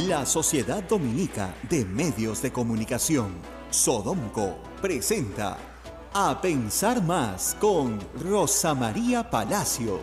La Sociedad Dominica de Medios de Comunicación, Sodomco, presenta A Pensar Más con Rosa María Palacios.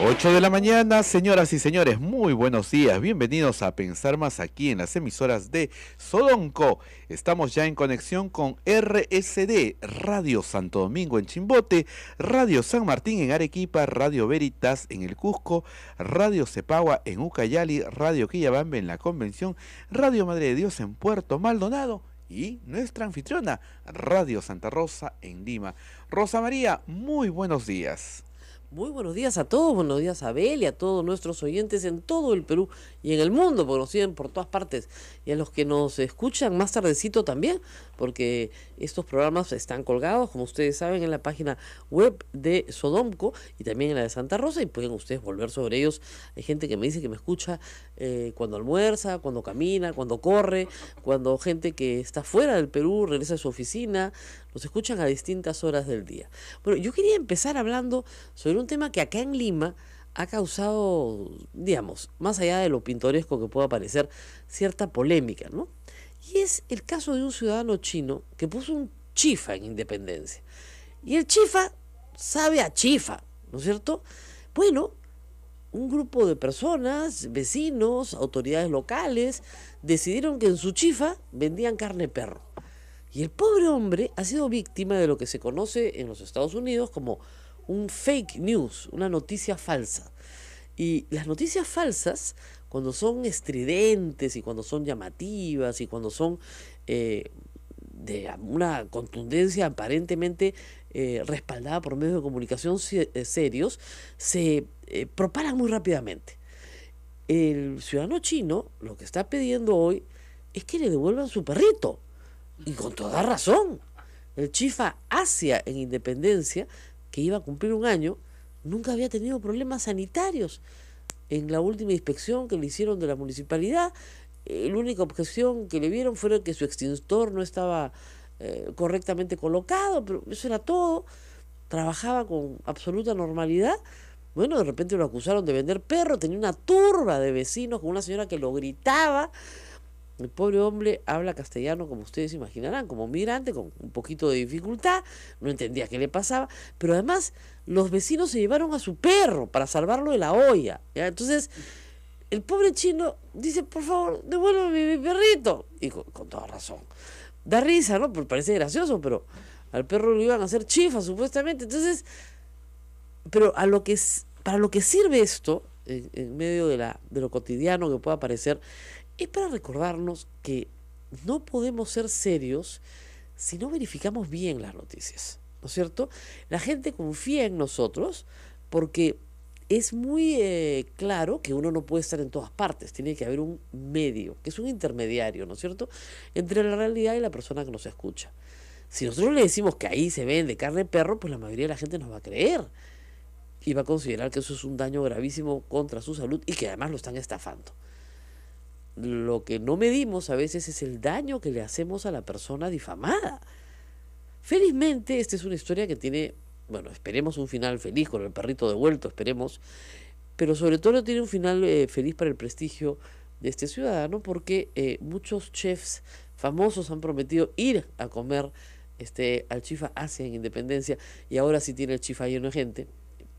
8 de la mañana, señoras y señores, muy buenos días. Bienvenidos a Pensar Más aquí en las emisoras de Sodomco. Estamos ya en conexión con RSD, Radio Santo Domingo en Chimbote, Radio San Martín en Arequipa, Radio Veritas en el Cusco, Radio Cepagua en Ucayali, Radio Quillabambe en la Convención, Radio Madre de Dios en Puerto Maldonado y nuestra anfitriona, Radio Santa Rosa en Lima. Rosa María, muy buenos días. Muy buenos días a todos, buenos días a Abel y a todos nuestros oyentes en todo el Perú y en el mundo, porque nos siguen por todas partes, y a los que nos escuchan más tardecito también, porque estos programas están colgados, como ustedes saben, en la página web de Sodomco y también en la de Santa Rosa, y pueden ustedes volver sobre ellos. Hay gente que me dice que me escucha cuando almuerza, cuando camina, cuando corre, cuando gente que está fuera del Perú regresa a su oficina, nos escuchan a distintas horas del día. Bueno, yo quería empezar hablando sobre un tema que acá en Lima ha causado, digamos, más allá de lo pintoresco que pueda parecer, cierta polémica, ¿no? Y es el caso de un ciudadano chino que puso un chifa en Independencia. Y el chifa sabe a chifa, ¿no es cierto? Bueno, un grupo de personas, vecinos, autoridades locales, decidieron que en su chifa vendían carne de perro. Y el pobre hombre ha sido víctima de lo que se conoce en los Estados Unidos como un fake news, una noticia falsa. Y las noticias falsas, cuando son estridentes y cuando son llamativas y cuando son de una contundencia aparentemente respaldada por medios de comunicación serios, se propagan muy rápidamente. El ciudadano chino lo que está pidiendo hoy es que le devuelvan su perrito. Y con toda razón. El chifa Asia en Independencia, que iba a cumplir un año, nunca había tenido problemas sanitarios. En la última inspección que le hicieron de la municipalidad, la única objeción que le vieron fue que su extintor no estaba correctamente colocado, pero eso era todo. Trabajaba con absoluta normalidad. Bueno, de repente lo acusaron de vender perro, tenía una turba de vecinos con una señora que lo gritaba. El pobre hombre habla castellano, como ustedes imaginarán, como migrante, con un poquito de dificultad, no entendía qué le pasaba, pero además los vecinos se llevaron a su perro para salvarlo de la olla, ¿ya? Entonces, el pobre chino dice, por favor, devuélveme mi perrito, y con toda razón. Da risa, ¿no? Porque parece gracioso, pero al perro lo iban a hacer chifa, supuestamente. Entonces, pero para lo que sirve esto, en medio de lo cotidiano que pueda parecer, es para recordarnos que no podemos ser serios si no verificamos bien las noticias, ¿no es cierto? La gente confía en nosotros porque es muy claro que uno no puede estar en todas partes, tiene que haber un medio, que es un intermediario, ¿no es cierto?, entre la realidad y la persona que nos escucha. Si nosotros le decimos que ahí se vende carne de perro, pues la mayoría de la gente nos va a creer y va a considerar que eso es un daño gravísimo contra su salud y que además lo están estafando. Lo que no medimos a veces es el daño que le hacemos a la persona difamada. Felizmente, esta es una historia que tiene, bueno, esperemos un final feliz con el perrito devuelto, esperemos, pero sobre todo tiene un final feliz para el prestigio de este ciudadano, porque muchos chefs famosos han prometido ir a comer al chifa Asia en Independencia, y ahora sí tiene el chifa lleno de gente,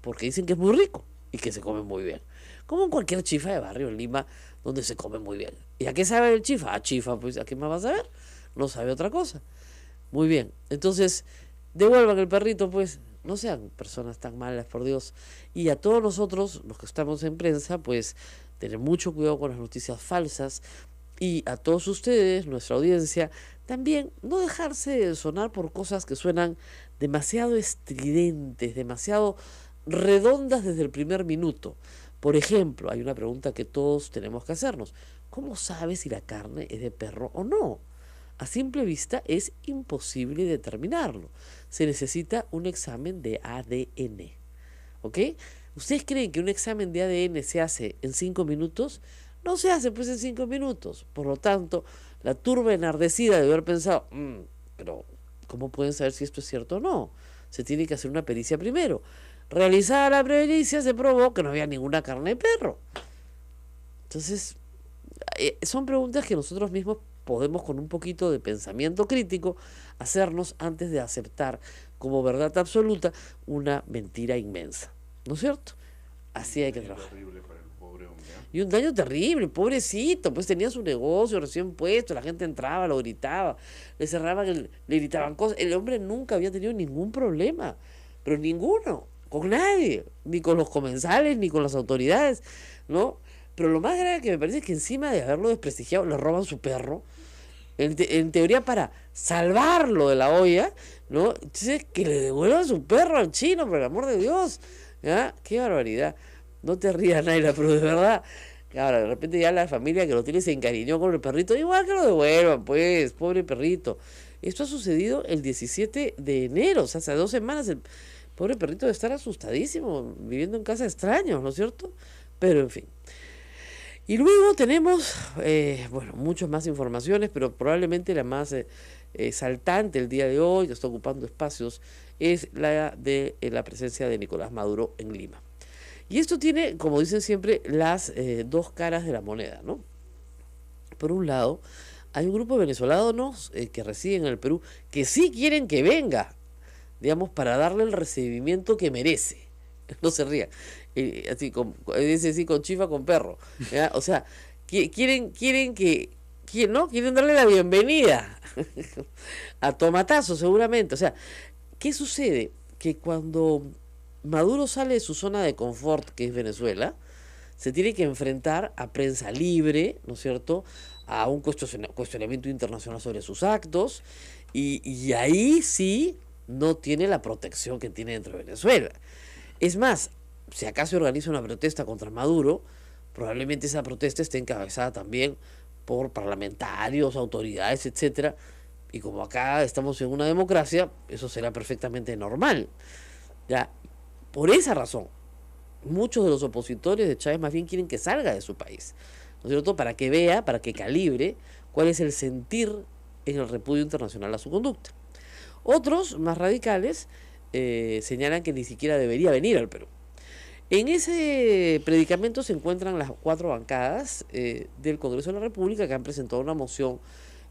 porque dicen que es muy rico y que se come muy bien. Como en cualquier chifa de barrio en Lima, donde se come muy bien. ¿Y a qué sabe el chifa? A chifa, pues ¿a qué más va a saber? No sabe otra cosa. Muy bien, entonces devuelvan el perrito, pues no sean personas tan malas, por Dios. Y a todos nosotros, los que estamos en prensa, pues tener mucho cuidado con las noticias falsas. Y a todos ustedes, nuestra audiencia, también no dejarse sonar por cosas que suenan demasiado estridentes, demasiado redondas desde el primer minuto. Por ejemplo, hay una pregunta que todos tenemos que hacernos. ¿Cómo sabes si la carne es de perro o no? A simple vista es imposible determinarlo. Se necesita un examen de ADN. ¿Ok? ¿Ustedes creen que un examen de ADN se hace en 5 minutos? No se hace pues en 5 minutos. Por lo tanto, la turba enardecida debe haber pensado, pero ¿cómo pueden saber si esto es cierto o no? Se tiene que hacer una pericia primero. Realizada la pericia, se probó que no había ninguna carne de perro. Entonces, son preguntas que nosotros mismos podemos, con un poquito de pensamiento crítico, hacernos antes de aceptar como verdad absoluta una mentira inmensa. ¿No es cierto? Así hay que trabajar. Y un daño terrible, pobrecito, pues tenía su negocio recién puesto, la gente entraba, lo gritaba, le cerraban, le gritaban cosas. El hombre nunca había tenido ningún problema, pero ninguno, con nadie, ni con los comensales, ni con las autoridades, ¿no? Pero lo más grave que me parece es que encima de haberlo desprestigiado, le roban su perro, en teoría para salvarlo de la olla, ¿no? Entonces, que le devuelvan su perro al chino, por el amor de Dios, ¿ya? Qué barbaridad. No te rías, Naila, pero de verdad, ahora de repente ya la familia que lo tiene se encariñó con el perrito, igual que lo devuelvan, pues, pobre perrito. Esto ha sucedido el 17 de enero, o sea, hace 2 semanas el pobre perrito debe estar asustadísimo, viviendo en casa de extraños, ¿no es cierto? Pero en fin. Y luego tenemos, bueno, muchas más informaciones, pero probablemente la más saltante el día de hoy, que está ocupando espacios, es la de la presencia de Nicolás Maduro en Lima. Y esto tiene, como dicen siempre, las dos caras de la moneda, ¿no? Por un lado, hay un grupo de venezolanos que residen en el Perú que sí quieren que venga, digamos, para darle el recibimiento que merece. No se ría. Así, dice así, con chifa, con perro. ¿Ya? O sea, quieren ¿no? Quieren darle la bienvenida a tomatazo, seguramente. O sea, ¿qué sucede? Que cuando Maduro sale de su zona de confort, que es Venezuela, se tiene que enfrentar a prensa libre, ¿no es cierto?, a un cuestionamiento internacional sobre sus actos, y ahí sí no tiene la protección que tiene dentro de Venezuela. Es más, si acá se organiza una protesta contra Maduro, probablemente esa protesta esté encabezada también por parlamentarios, autoridades, etcétera, y como acá estamos en una democracia, eso será perfectamente normal. Ya, por esa razón, muchos de los opositores de Chávez más bien quieren que salga de su país, ¿no es cierto?, para que vea, para que calibre cuál es el sentir en el repudio internacional a su conducta. Otros, más radicales, señalan que ni siquiera debería venir al Perú. En ese predicamento se encuentran las 4 bancadas del Congreso de la República que han presentado una moción,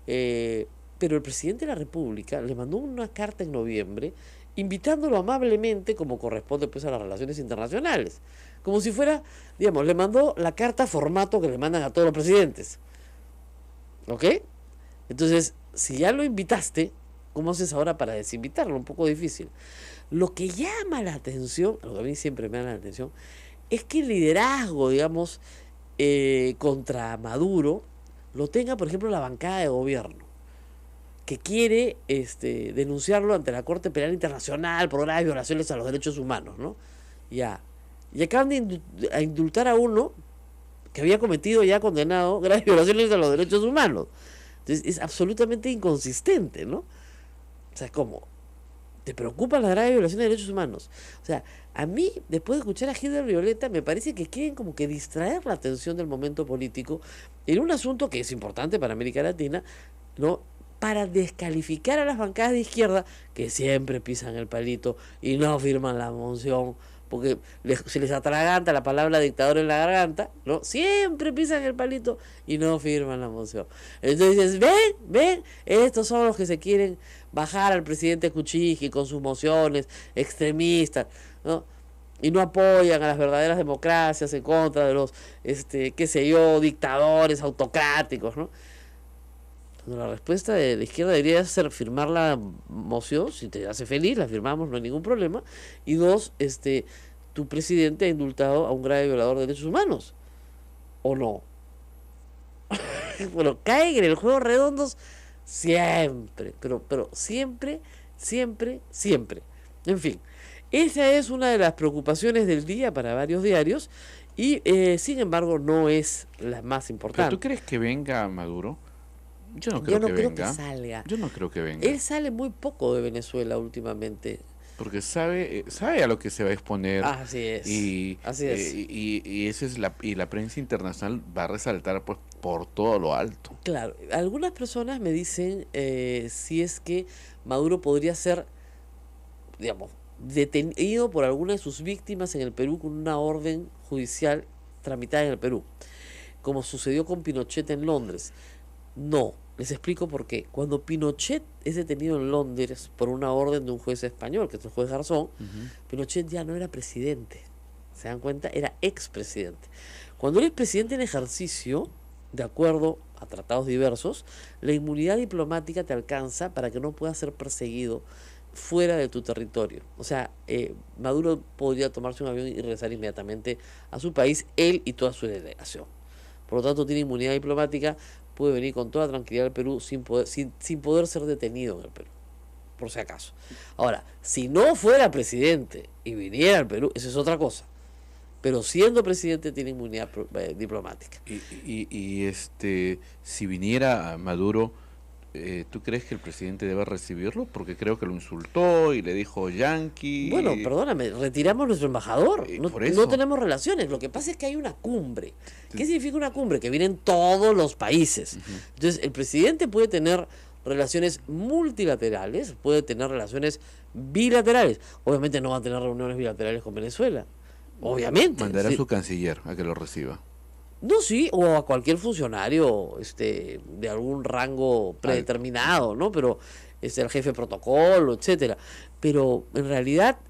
pero el presidente de la República le mandó una carta en noviembre invitándolo amablemente, como corresponde pues a las relaciones internacionales, como si fuera, digamos, le mandó la carta formato que le mandan a todos los presidentes. ¿Ok? Entonces, si ya lo invitaste, ¿cómo haces ahora para desinvitarlo? Un poco difícil. Lo que llama la atención, lo que a mí siempre me llama la atención, es que el liderazgo, digamos, contra Maduro lo tenga, por ejemplo, la bancada de gobierno, que quiere denunciarlo ante la Corte Penal Internacional por graves violaciones a los derechos humanos, ¿no? Ya. Y acaban de indultar a uno que había cometido, ya condenado, graves violaciones a los derechos humanos. Entonces es absolutamente inconsistente, ¿no? O sea, ¿cómo? ¿Te preocupan las graves violaciones de derechos humanos? O sea, a mí, después de escuchar a Hilda Violeta, me parece que quieren como que distraer la atención del momento político en un asunto que es importante para América Latina, ¿no?, para descalificar a las bancadas de izquierda que siempre pisan el palito y no firman la moción, porque se les atraganta la palabra dictador en la garganta, ¿no? Siempre pisan el palito y no firman la moción. Entonces, ven, estos son los que se quieren bajar al presidente Kuczynski con sus mociones extremistas, ¿no? Y no apoyan a las verdaderas democracias en contra de los, qué sé yo, dictadores autocráticos, ¿no? La respuesta de la izquierda debería ser firmar la moción, si te hace feliz, la firmamos, no hay ningún problema. Y 2, tu presidente ha indultado a un grave violador de derechos humanos, ¿o no? Bueno, caen en el juego redondos siempre, pero siempre. En fin, esa es una de las preocupaciones del día para varios diarios y, sin embargo, no es la más importante. ¿Pero tú crees que venga Maduro? Yo no creo que salga. Yo no creo que venga. Él sale muy poco de Venezuela últimamente. Porque sabe a lo que se va a exponer. Así es. Y esa es la prensa internacional va a resaltar pues por todo lo alto. Claro, algunas personas me dicen si es que Maduro podría ser, digamos, detenido por alguna de sus víctimas en el Perú con una orden judicial tramitada en el Perú, como sucedió con Pinochet en Londres. No, les explico por qué. Cuando Pinochet es detenido en Londres por una orden de un juez español, que es el juez Garzón, Pinochet ya no era presidente. ¿Se dan cuenta? Era expresidente. Cuando eres presidente en ejercicio, de acuerdo a tratados diversos, la inmunidad diplomática te alcanza para que no puedas ser perseguido fuera de tu territorio. O sea, Maduro podría tomarse un avión y regresar inmediatamente a su país, él y toda su delegación. Por lo tanto, tiene inmunidad diplomática, puede venir con toda tranquilidad al Perú sin poder ser detenido en el Perú, por si acaso. Ahora, si no fuera presidente y viniera al Perú, eso es otra cosa. Pero siendo presidente tiene inmunidad diplomática. Si viniera a Maduro, ¿tú crees que el presidente debe recibirlo? Porque creo que lo insultó y le dijo yanqui. Bueno, perdóname, retiramos nuestro embajador. Por eso. No tenemos relaciones. Lo que pasa es que hay una cumbre. ¿Qué significa una cumbre? Que vienen todos los países. Entonces, el presidente puede tener relaciones multilaterales, puede tener relaciones bilaterales. Obviamente no va a tener reuniones bilaterales con Venezuela. Obviamente. Mandará a su canciller a que lo reciba. No, sí, o a cualquier funcionario de algún rango predeterminado, ¿no? Pero el jefe de protocolo, etcétera. Pero en realidad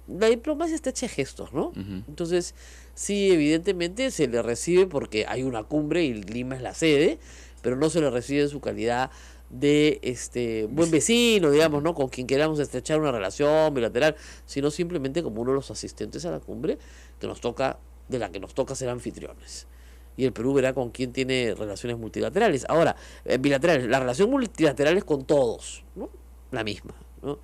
la diplomacia está hecha de gestos, ¿no? Entonces, sí, evidentemente se le recibe porque hay una cumbre y Lima es la sede, pero no se le recibe en su calidad de buen vecino, digamos, ¿no? Con quien queramos estrechar una relación bilateral, sino simplemente como uno de los asistentes a la cumbre de la que nos toca ser anfitriones. Y el Perú verá con quién tiene relaciones multilaterales. Ahora, bilaterales, la relación multilateral es con todos, ¿no? La misma, ¿no?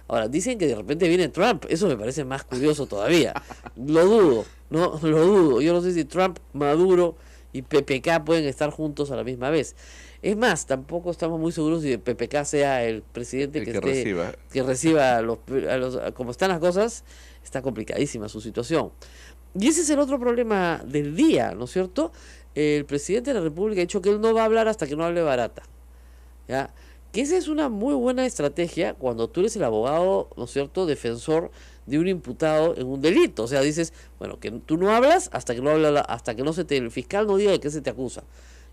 Ahora, dicen que de repente viene Trump, eso me parece más curioso todavía. Lo dudo, ¿no? Lo dudo. Yo no sé si Trump, Maduro y PPK pueden estar juntos a la misma vez. Es más, tampoco estamos muy seguros si PPK sea el presidente que reciba como están las cosas. Está complicadísima su situación. Y ese es el otro problema del día, ¿no es cierto? El presidente de la República ha dicho que él no va a hablar hasta que no hable Barata, ¿ya? Que esa es una muy buena estrategia cuando tú eres el abogado, ¿no es cierto?, defensor de un imputado en un delito. O sea, dices, bueno, que tú no hablas hasta que no el fiscal no diga de qué se te acusa.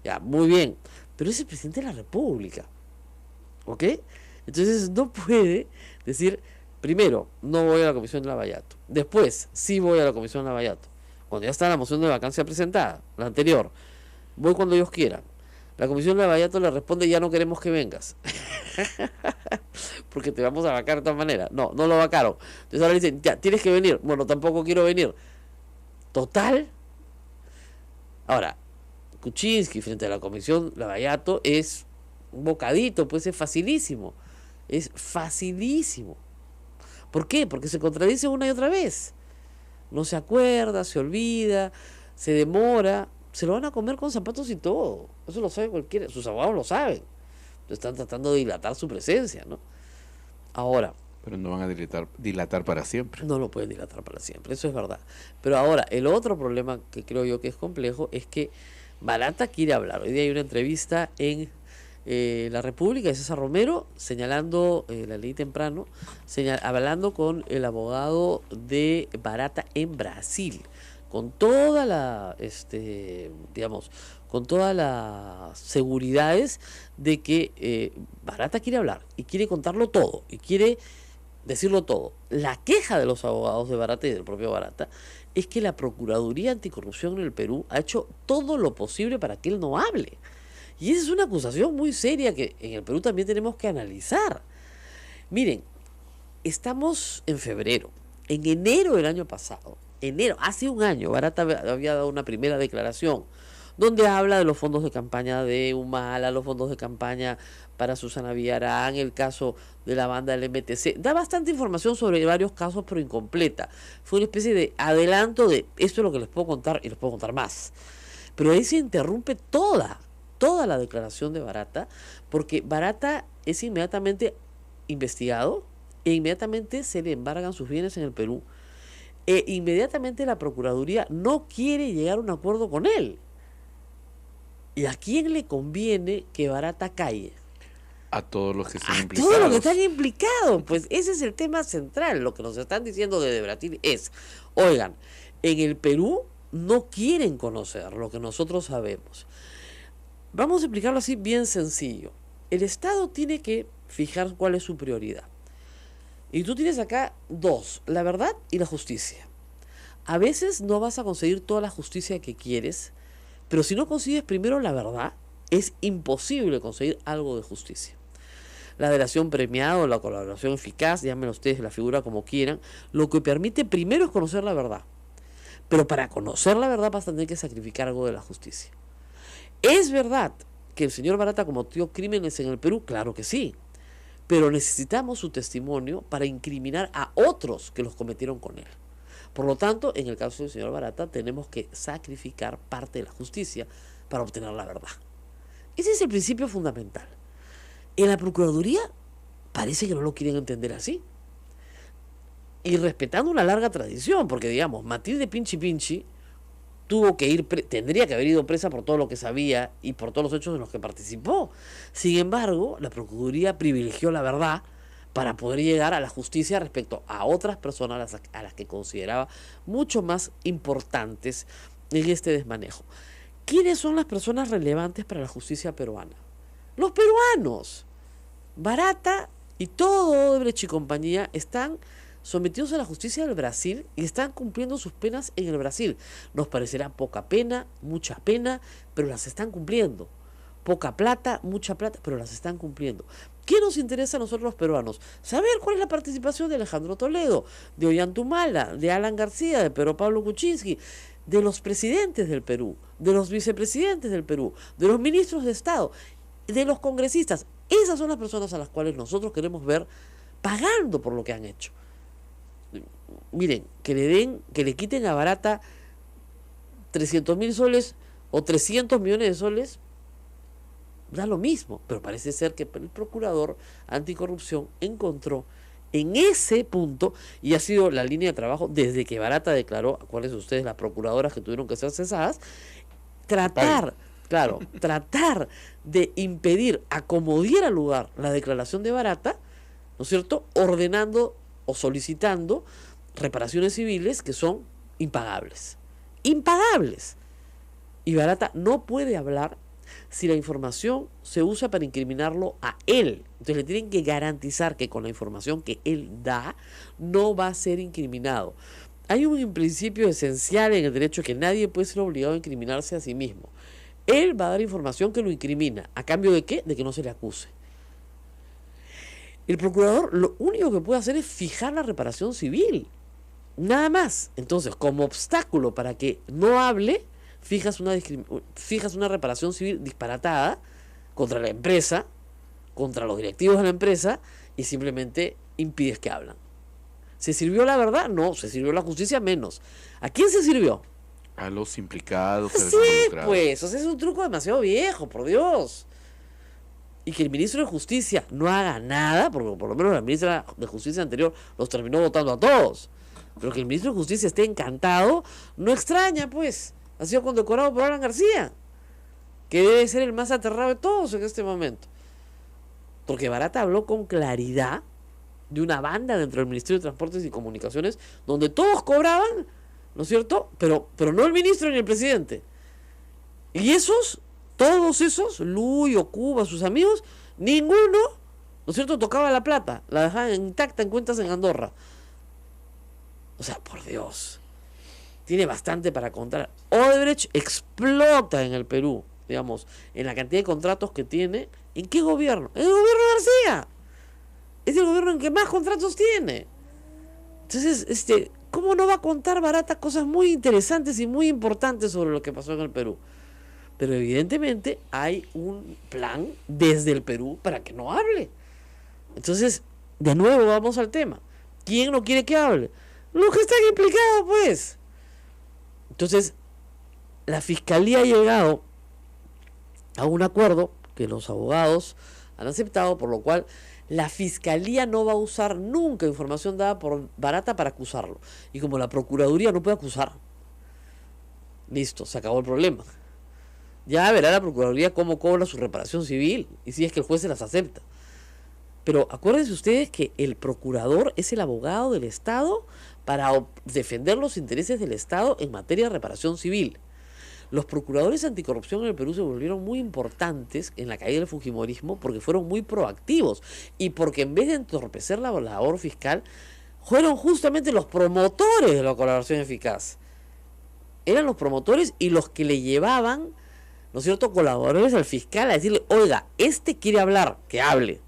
Ya, muy bien. Pero es el presidente de la República, ¿ok? Entonces no puede decir, primero, no voy a la comisión de Lavallato. Después, sí voy a la comisión de Lavallato. Cuando ya está la moción de vacancia presentada, la anterior, voy cuando ellos quieran. La comisión de Lavallato le responde, ya no queremos que vengas. Porque te vamos a vacar de todas maneras. No lo vacaron. Entonces ahora le dicen, ya, tienes que venir. Bueno, tampoco quiero venir. Total. Ahora, Kuczynski frente a la comisión Lavallato es un bocadito, pues es facilísimo. Es facilísimo. ¿Por qué? Porque se contradice una y otra vez. No se acuerda, se olvida, se demora. Se lo van a comer con zapatos y todo. Eso lo sabe cualquiera. Sus abogados lo saben. Están tratando de dilatar su presencia, ¿no? Ahora. Pero no van a dilatar para siempre. No lo pueden dilatar para siempre, eso es verdad. Pero ahora, el otro problema que creo yo que es complejo es que Barata quiere hablar. Hoy día hay una entrevista en La República de César Romero, señalando, la leí temprano, hablando con el abogado de Barata en Brasil, con toda la, con todas las seguridades de que Barata quiere hablar y quiere contarlo todo y quiere decirlo todo. La queja de los abogados de Barata y del propio Barata es que la Procuraduría Anticorrupción en el Perú ha hecho todo lo posible para que él no hable. Y esa es una acusación muy seria que en el Perú también tenemos que analizar. Miren, estamos en febrero. En enero del año pasado, hace un año, Barata había dado una primera declaración donde habla de los fondos de campaña de Humala, los fondos de campaña para Susana Villarán, el caso de la banda del MTC. Da bastante información sobre varios casos, pero incompleta. Fue una especie de adelanto de esto es lo que les puedo contar y les puedo contar más. Pero ahí se interrumpe toda la declaración de Barata, porque Barata es inmediatamente investigado e inmediatamente se le embargan sus bienes en el Perú. E inmediatamente la Procuraduría no quiere llegar a un acuerdo con él. ¿Y a quién le conviene que Barata calle? A todos los que están a implicados. todos los que están implicados. Pues ese es el tema central. Lo que nos están diciendo desde Brasil es, oigan, en el Perú no quieren conocer lo que nosotros sabemos. Vamos a explicarlo así bien sencillo. El Estado tiene que fijar cuál es su prioridad. Y tú tienes acá dos, la verdad y la justicia. A veces no vas a conseguir toda la justicia que quieres, pero si no consigues primero la verdad, es imposible conseguir algo de justicia. La delación premiada o la colaboración eficaz, llámenlo ustedes la figura como quieran, lo que permite primero es conocer la verdad. Pero para conocer la verdad vas a tener que sacrificar algo de la justicia. ¿Es verdad que el señor Barata cometió crímenes en el Perú? Claro que sí. Pero necesitamos su testimonio para incriminar a otros que los cometieron con él. Por lo tanto, en el caso del señor Barata, tenemos que sacrificar parte de la justicia para obtener la verdad. Ese es el principio fundamental. En la Procuraduría parece que no lo quieren entender así. Y respetando una larga tradición, porque digamos, Matilde Pinchi Pinchi tuvo que ir, tendría que haber ido presa por todo lo que sabía y por todos los hechos en los que participó. Sin embargo, la Procuraduría privilegió la verdad para poder llegar a la justicia respecto a otras personas a las que consideraba mucho más importantes en este desmanejo. ¿Quiénes son las personas relevantes para la justicia peruana? Los peruanos. Barata y todo Odebrecht y compañía están sometidos a la justicia del Brasil y están cumpliendo sus penas en el Brasil. Nos parecerá poca pena, mucha pena, pero las están cumpliendo. Poca plata, mucha plata, pero las están cumpliendo. ¿Qué nos interesa a nosotros los peruanos? Saber cuál es la participación de Alejandro Toledo, de Ollantumala, de Alan García, de Pedro Pablo Kuczynski, de los presidentes del Perú, de los vicepresidentes del Perú, de los ministros de Estado, de los congresistas. Esas son las personas a las cuales nosotros queremos ver pagando por lo que han hecho. Miren, que le quiten a Barata 300.000 soles o 300 millones de soles, da lo mismo, pero parece ser que el procurador anticorrupción encontró en ese punto, y ha sido la línea de trabajo desde que Barata declaró, acuérdense ustedes las procuradoras que tuvieron que ser cesadas, tratar de impedir a como diera lugar la declaración de Barata, ¿no es cierto?, ordenando o solicitando reparaciones civiles que son impagables. Impagables. Y Barata no puede hablar si la información se usa para incriminarlo a él. Entonces le tienen que garantizar que con la información que él da no va a ser incriminado. Hay un principio esencial en el derecho que nadie puede ser obligado a incriminarse a sí mismo. Él va a dar información que lo incrimina. ¿A cambio de qué? De que no se le acuse. El procurador lo único que puede hacer es fijar la reparación civil. Nada más. Entonces, como obstáculo para que no hable, fijas una reparación civil disparatada contra la empresa, contra los directivos de la empresa, y simplemente impides que hablan. ¿Se sirvió la verdad? No. ¿Se sirvió la justicia? Menos. ¿A quién se sirvió? A los implicados. Sí, pues. O sea, es un truco demasiado viejo, por Dios. Y que el ministro de Justicia no haga nada, porque por lo menos la ministra de Justicia anterior los terminó votando a todos. Pero que el ministro de Justicia esté encantado, no extraña, pues. Ha sido condecorado por Alan García, que debe ser el más aterrado de todos en este momento. Porque Barata habló con claridad de una banda dentro del Ministerio de Transportes y Comunicaciones, donde todos cobraban, ¿no es cierto? Pero no el ministro ni el presidente. Y todos esos, Luis, Cuba, sus amigos, ninguno, ¿no es cierto?, tocaba la plata, la dejaban intacta en cuentas en Andorra. O sea, por Dios, tiene bastante para contar. Odebrecht explota en el Perú, digamos, en la cantidad de contratos que tiene. ¿En qué gobierno? En el gobierno de García. Es el gobierno en que más contratos tiene. Entonces, ¿cómo no va a contar Barata cosas muy interesantes y muy importantes sobre lo que pasó en el Perú? Pero evidentemente hay un plan desde el Perú para que no hable. Entonces, de nuevo vamos al tema. ¿Quién no quiere que hable? Los que están implicados, pues. Entonces, la Fiscalía ha llegado a un acuerdo que los abogados han aceptado, por lo cual la Fiscalía no va a usar nunca información dada por Barata para acusarlo. Y como la Procuraduría no puede acusar, listo, se acabó el problema. Ya verá la Procuraduría cómo cobra su reparación civil y si es que el juez se las acepta. Pero acuérdense ustedes que el procurador es el abogado del Estado para defender los intereses del Estado en materia de reparación civil. Los procuradores anticorrupción en el Perú se volvieron muy importantes en la caída del fujimorismo porque fueron muy proactivos y porque en vez de entorpecer la labor fiscal, fueron justamente los promotores de la colaboración eficaz. Eran los promotores y los que le llevaban, ¿no es cierto?, colaboradores al fiscal a decirle, oiga, este quiere hablar, que hable,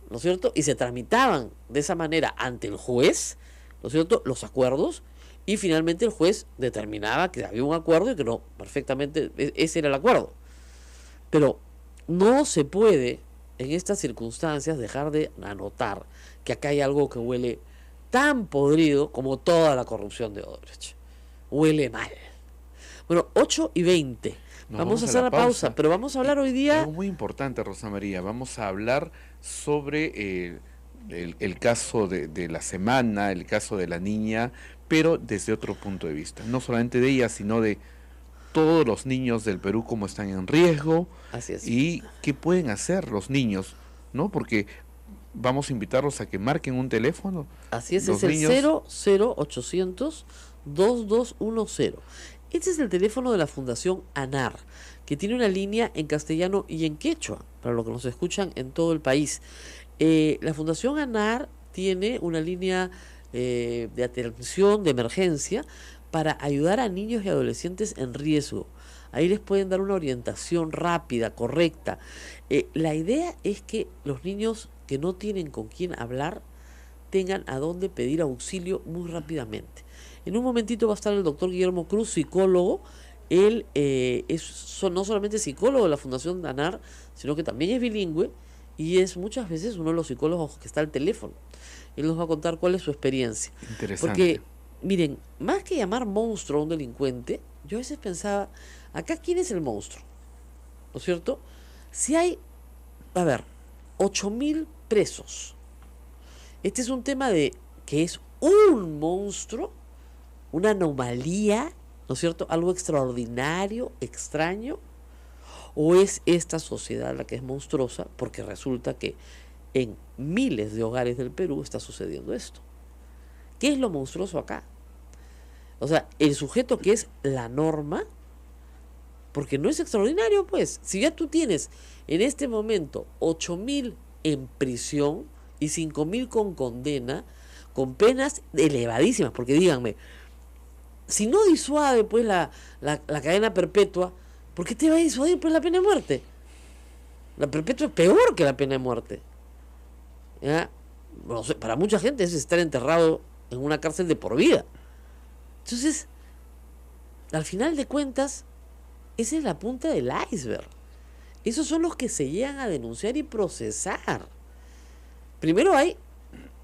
¿no es cierto? Y se tramitaban de esa manera ante el juez, ¿no es cierto?, los acuerdos, y finalmente el juez determinaba que había un acuerdo y que no, perfectamente, ese era el acuerdo. Pero no se puede, en estas circunstancias, dejar de anotar que acá hay algo que huele tan podrido como toda la corrupción de Odebrecht. Huele mal. Bueno, 8:20. Vamos a hacer la pausa, pero vamos a hablar hoy día... Algo muy importante, Rosa María. Vamos a hablar sobre el caso de la semana, el caso de la niña, pero desde otro punto de vista. No solamente de ella, sino de todos los niños del Perú, cómo están en riesgo. Así es. Y qué pueden hacer los niños, ¿no? Porque vamos a invitarlos a que marquen un teléfono. Así es, los es niños... el 00800-2210. Este es el teléfono de la Fundación ANAR, que tiene una línea en castellano y en quechua, para los que nos escuchan en todo el país. La Fundación ANAR tiene una línea de atención de emergencia para ayudar a niños y adolescentes en riesgo. Ahí les pueden dar una orientación rápida, correcta. La idea es que los niños que no tienen con quién hablar tengan a dónde pedir auxilio muy rápidamente. En un momentito va a estar el doctor Guillermo Cruz, psicólogo. Él no solamente psicólogo de la Fundación ANAR, sino que también es bilingüe y es muchas veces uno de los psicólogos que está al teléfono. Él nos va a contar cuál es su experiencia. Interesante. Porque, miren, más que llamar monstruo a un delincuente, yo a veces pensaba, acá ¿quién es el monstruo? ¿No es cierto? Si hay, 8.000 presos. Este es un tema de que es un monstruo, una anomalía, ¿no es cierto? Algo extraordinario, extraño, o es esta sociedad la que es monstruosa, porque resulta que en miles de hogares del Perú está sucediendo esto. ¿Qué es lo monstruoso acá? O sea, el sujeto que es la norma, porque no es extraordinario, pues. Si ya tú tienes en este momento 8.000 en prisión y 5.000 con condena, con penas elevadísimas, porque díganme, si no disuade pues la cadena perpetua, ¿por qué te va a disuadir pues la pena de muerte? La perpetua es peor que la pena de muerte. ¿Ya? Bueno, para mucha gente es estar enterrado en una cárcel de por vida. Entonces, al final de cuentas, esa es la punta del iceberg. Esos son los que se llegan a denunciar y procesar. Primero hay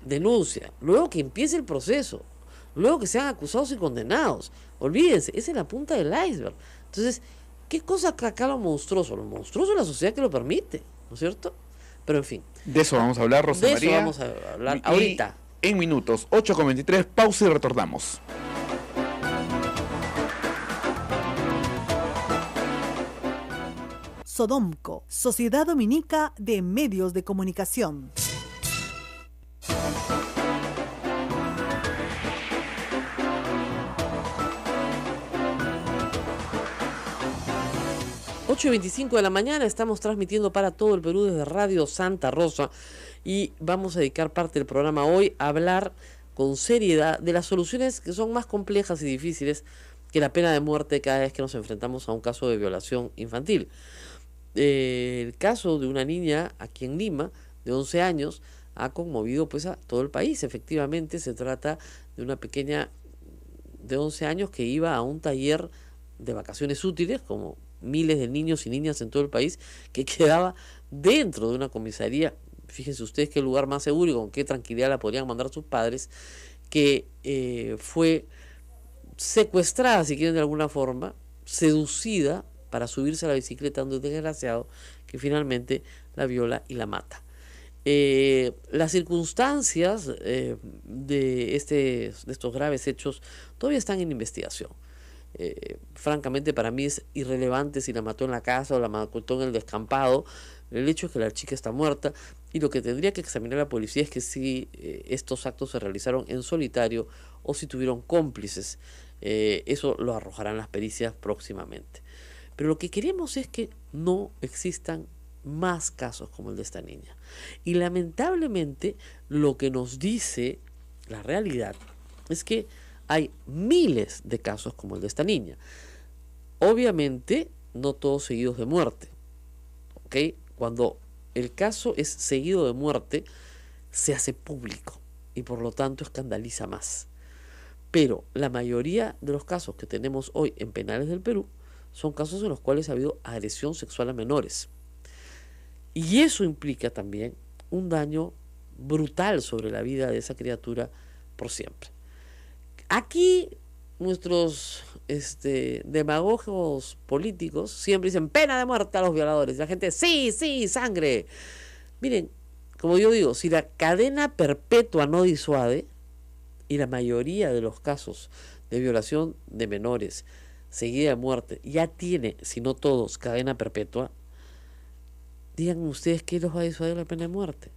denuncia, luego que empiece el proceso, luego que sean acusados y condenados. Olvídense, esa es la punta del iceberg. Entonces, ¿qué cosa acá lo monstruoso? Lo monstruoso es la sociedad que lo permite, ¿no es cierto? Pero en fin. De eso vamos a hablar, Rosa María. De eso vamos a hablar ahorita. En minutos, 8:23, pausa y retornamos. Sodomco, Sociedad Dominica de Medios de Comunicación. Ocho y 25 de la mañana, estamos transmitiendo para todo el Perú desde Radio Santa Rosa y vamos a dedicar parte del programa hoy a hablar con seriedad de las soluciones que son más complejas y difíciles que la pena de muerte cada vez que nos enfrentamos a un caso de violación infantil. El caso de una niña aquí en Lima de 11 años ha conmovido pues a todo el país. Efectivamente se trata de una pequeña de 11 años que iba a un taller de vacaciones útiles, como miles de niños y niñas en todo el país, que quedaba dentro de una comisaría. Fíjense ustedes qué lugar más seguro y con qué tranquilidad la podrían mandar sus padres, que fue secuestrada, si quieren de alguna forma, seducida para subirse a la bicicleta de un desgraciado que finalmente la viola y la mata. Las circunstancias de estos graves hechos todavía están en investigación. Francamente, para mí es irrelevante si la mató en la casa o la mató en el descampado. El hecho es que la chica está muerta. Y lo que tendría que examinar la policía es que si estos actos se realizaron en solitario o si tuvieron cómplices. Eso lo arrojarán las pericias próximamente. Pero lo que queremos es que no existan más casos como el de esta niña. Y lamentablemente lo que nos dice la realidad es que hay miles de casos como el de esta niña. Obviamente no todos seguidos de muerte. ¿Ok? Cuando el caso es seguido de muerte, se hace público y por lo tanto escandaliza más. Pero la mayoría de los casos que tenemos hoy en penales del Perú son casos en los cuales ha habido agresión sexual a menores. Y eso implica también un daño brutal sobre la vida de esa criatura por siempre. Aquí nuestros demagogos políticos siempre dicen pena de muerte a los violadores. La gente, sí, sí, sangre. Miren, como yo digo, si la cadena perpetua no disuade, y la mayoría de los casos de violación de menores seguida de muerte ya tiene, si no todos, cadena perpetua, digan ustedes qué los va a disuadir la pena de muerte.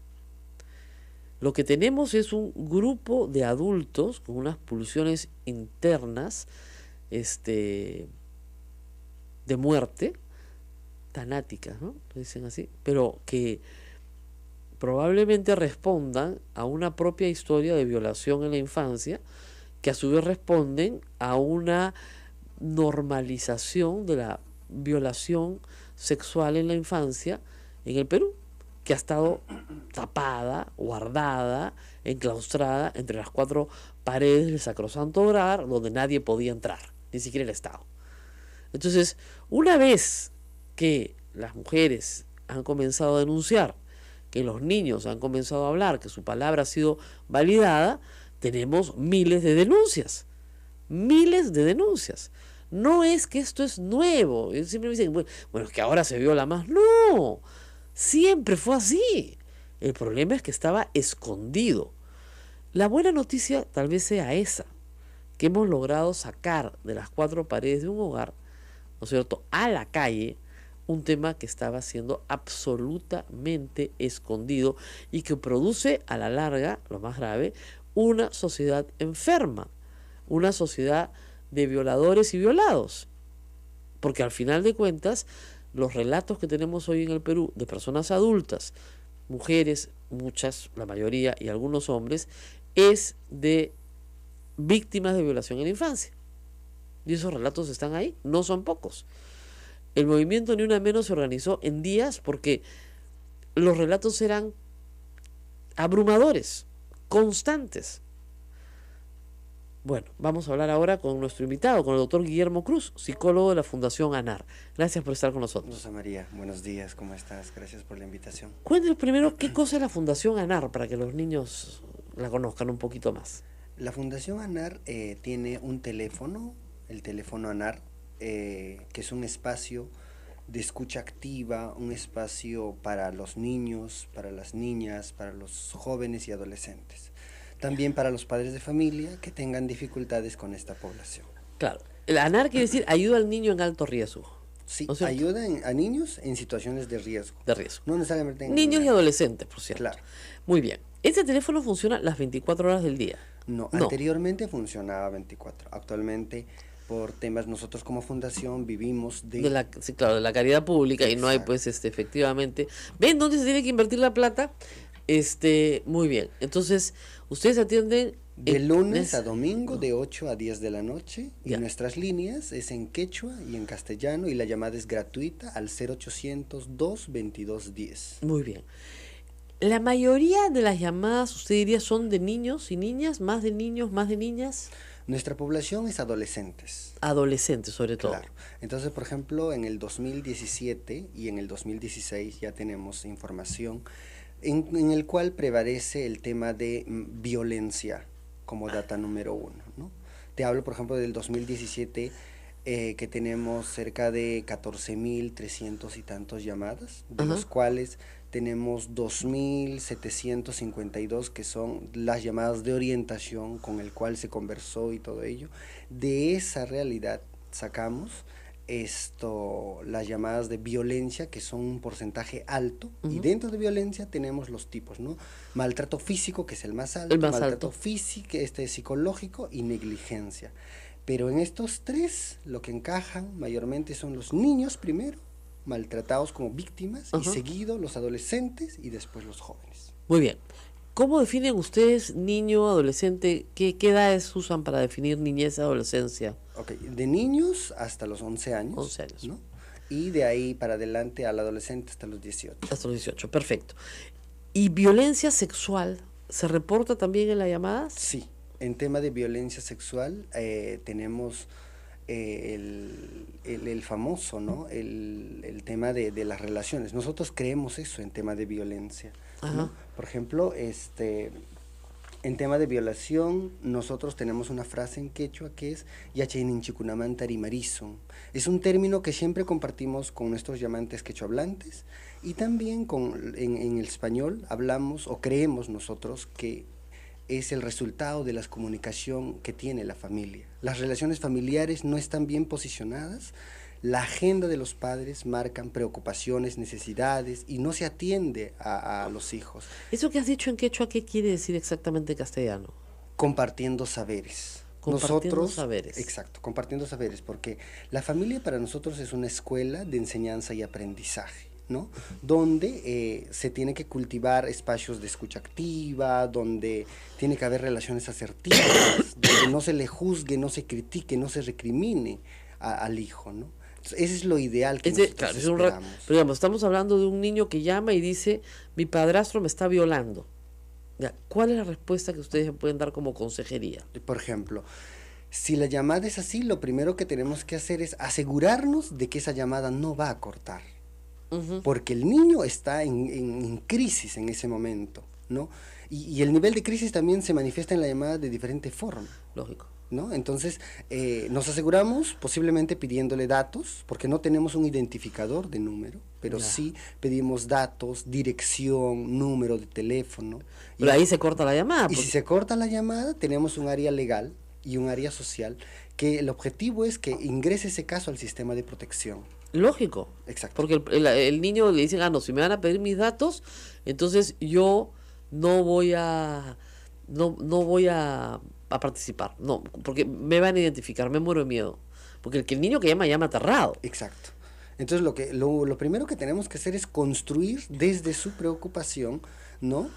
Lo que tenemos es un grupo de adultos con unas pulsiones internas de muerte, tanáticas, ¿no? Lo dicen así, pero que probablemente respondan a una propia historia de violación en la infancia, que a su vez responden a una normalización de la violación sexual en la infancia en el Perú, que ha estado tapada, guardada, enclaustrada entre las cuatro paredes del sacrosanto hogar, donde nadie podía entrar, ni siquiera el Estado. Entonces, una vez que las mujeres han comenzado a denunciar, que los niños han comenzado a hablar, que su palabra ha sido validada, tenemos miles de denuncias. Miles de denuncias. No es que esto es nuevo. Siempre me dicen, bueno, es que ahora se viola más. No, siempre fue así. El problema es que estaba escondido. La buena noticia tal vez sea esa, que hemos logrado sacar de las cuatro paredes de un hogar, ¿no es cierto?, a la calle, un tema que estaba siendo absolutamente escondido y que produce a la larga, lo más grave, una sociedad enferma, una sociedad de violadores y violados. Porque al final de cuentas, los relatos que tenemos hoy en el Perú de personas adultas, mujeres, muchas, la mayoría y algunos hombres, es de víctimas de violación en la infancia. Y esos relatos están ahí, no son pocos. El movimiento Ni Una Menos se organizó en días porque los relatos eran abrumadores, constantes. Bueno, vamos a hablar ahora con nuestro invitado, con el doctor Guillermo Cruz, psicólogo de la Fundación ANAR. Gracias por estar con nosotros. Rosa María, buenos días, ¿cómo estás? Gracias por la invitación. Cuéntenos primero qué cosa es la Fundación ANAR para que los niños la conozcan un poquito más. La Fundación ANAR tiene un teléfono, el teléfono ANAR, que es un espacio de escucha activa, un espacio para los niños, para las niñas, para los jóvenes y adolescentes. También para los padres de familia que tengan dificultades con esta población. Claro, el ANAR quiere decir ayuda al niño en alto riesgo. Sí, ¿no es cierto? ayuda a niños en situaciones de riesgo. De riesgo. No necesariamente Niños y adolescentes, por cierto. Claro. Muy bien. ¿Este teléfono funciona las 24 horas del día? No, anteriormente funcionaba 24. Actualmente, por temas, nosotros como fundación vivimos sí, claro, de la caridad pública. Exacto. Y no hay, pues, efectivamente. ¿Ven dónde se tiene que invertir la plata? Muy bien. Entonces, ustedes atienden de lunes a domingo de 8 a 10 de la noche. Y nuestras líneas es en quechua y en castellano y la llamada es gratuita al 0800-222-10. Muy bien. La mayoría de las llamadas, usted diría, son de niños y niñas, más de niños, más de niñas. Nuestra población es adolescentes. Adolescentes, sobre todo. Claro. Entonces, por ejemplo, en el 2017 y en el 2016 ya tenemos información en el cual prevalece el tema de violencia como data número 1, ¿no? Te hablo, por ejemplo, del 2017, que tenemos cerca de 14.300 y tantos llamadas, de los cuales tenemos 2.752 que son las llamadas de orientación con el cual se conversó y todo ello. De esa realidad sacamos las llamadas de violencia, que son un porcentaje alto, y dentro de violencia tenemos los tipos, ¿no? Maltrato físico, que es el más alto, maltrato físico, psicológico y negligencia. Pero en estos tres, lo que encajan mayormente son los niños primero, maltratados como víctimas, y seguido los adolescentes y después los jóvenes. Muy bien. ¿Cómo definen ustedes niño, adolescente? ¿Qué edades usan para definir niñez y adolescencia? Okay. De niños hasta los 11 años. 11 años. ¿No? Y de ahí para adelante al adolescente hasta los 18. Hasta los 18, perfecto. ¿Y violencia sexual se reporta también en las llamadas? Sí, en tema de violencia sexual tenemos el famoso, ¿no? El tema de las relaciones. Nosotros creemos eso en tema de violencia, ¿no? Por ejemplo, en tema de violación, nosotros tenemos una frase en quechua que es Yachainin Tarimarisun. Es un término que siempre compartimos con nuestros llamantes quechohablantes, y también en el español hablamos o creemos nosotros que es el resultado de la comunicación que tiene la familia. Las relaciones familiares no están bien posicionadas, la agenda de los padres marcan preocupaciones, necesidades, y no se atiende a los hijos. Eso que has dicho en quechua, ¿qué quiere decir exactamente en castellano? Compartiendo saberes. Compartiendo saberes. Exacto, compartiendo saberes, porque la familia para nosotros es una escuela de enseñanza y aprendizaje, ¿no? Donde se tiene que cultivar espacios de escucha activa, donde tiene que haber relaciones asertivas, donde no se le juzgue, no se critique, no se recrimine al hijo, ¿no? Entonces, ese es lo ideal que nosotros esperamos. Pero digamos, estamos hablando de un niño que llama y dice, mi padrastro me está violando. Ya, ¿cuál es la respuesta que ustedes pueden dar como consejería? Por ejemplo, si la llamada es así, lo primero que tenemos que hacer es asegurarnos de que esa llamada no va a cortar. Porque el niño está en crisis en ese momento, ¿no? Y el nivel de crisis también se manifiesta en la llamada de diferente forma. Lógico. ¿No? Entonces, nos aseguramos, posiblemente pidiéndole datos, porque no tenemos un identificador de número, pero sí pedimos datos, dirección, número de teléfono. Pero ahí se corta la llamada. Y si se corta la llamada, tenemos un área legal y un área social, que el objetivo es que ingrese ese caso al sistema de protección. Lógico. Exacto. Porque el niño le dicen, no, si me van a pedir mis datos, entonces yo no voy a participar, no, porque me van a identificar, me muero de miedo, porque el niño que llama aterrado. Exacto. Entonces lo primero que tenemos que hacer es construir desde su preocupación, ¿no?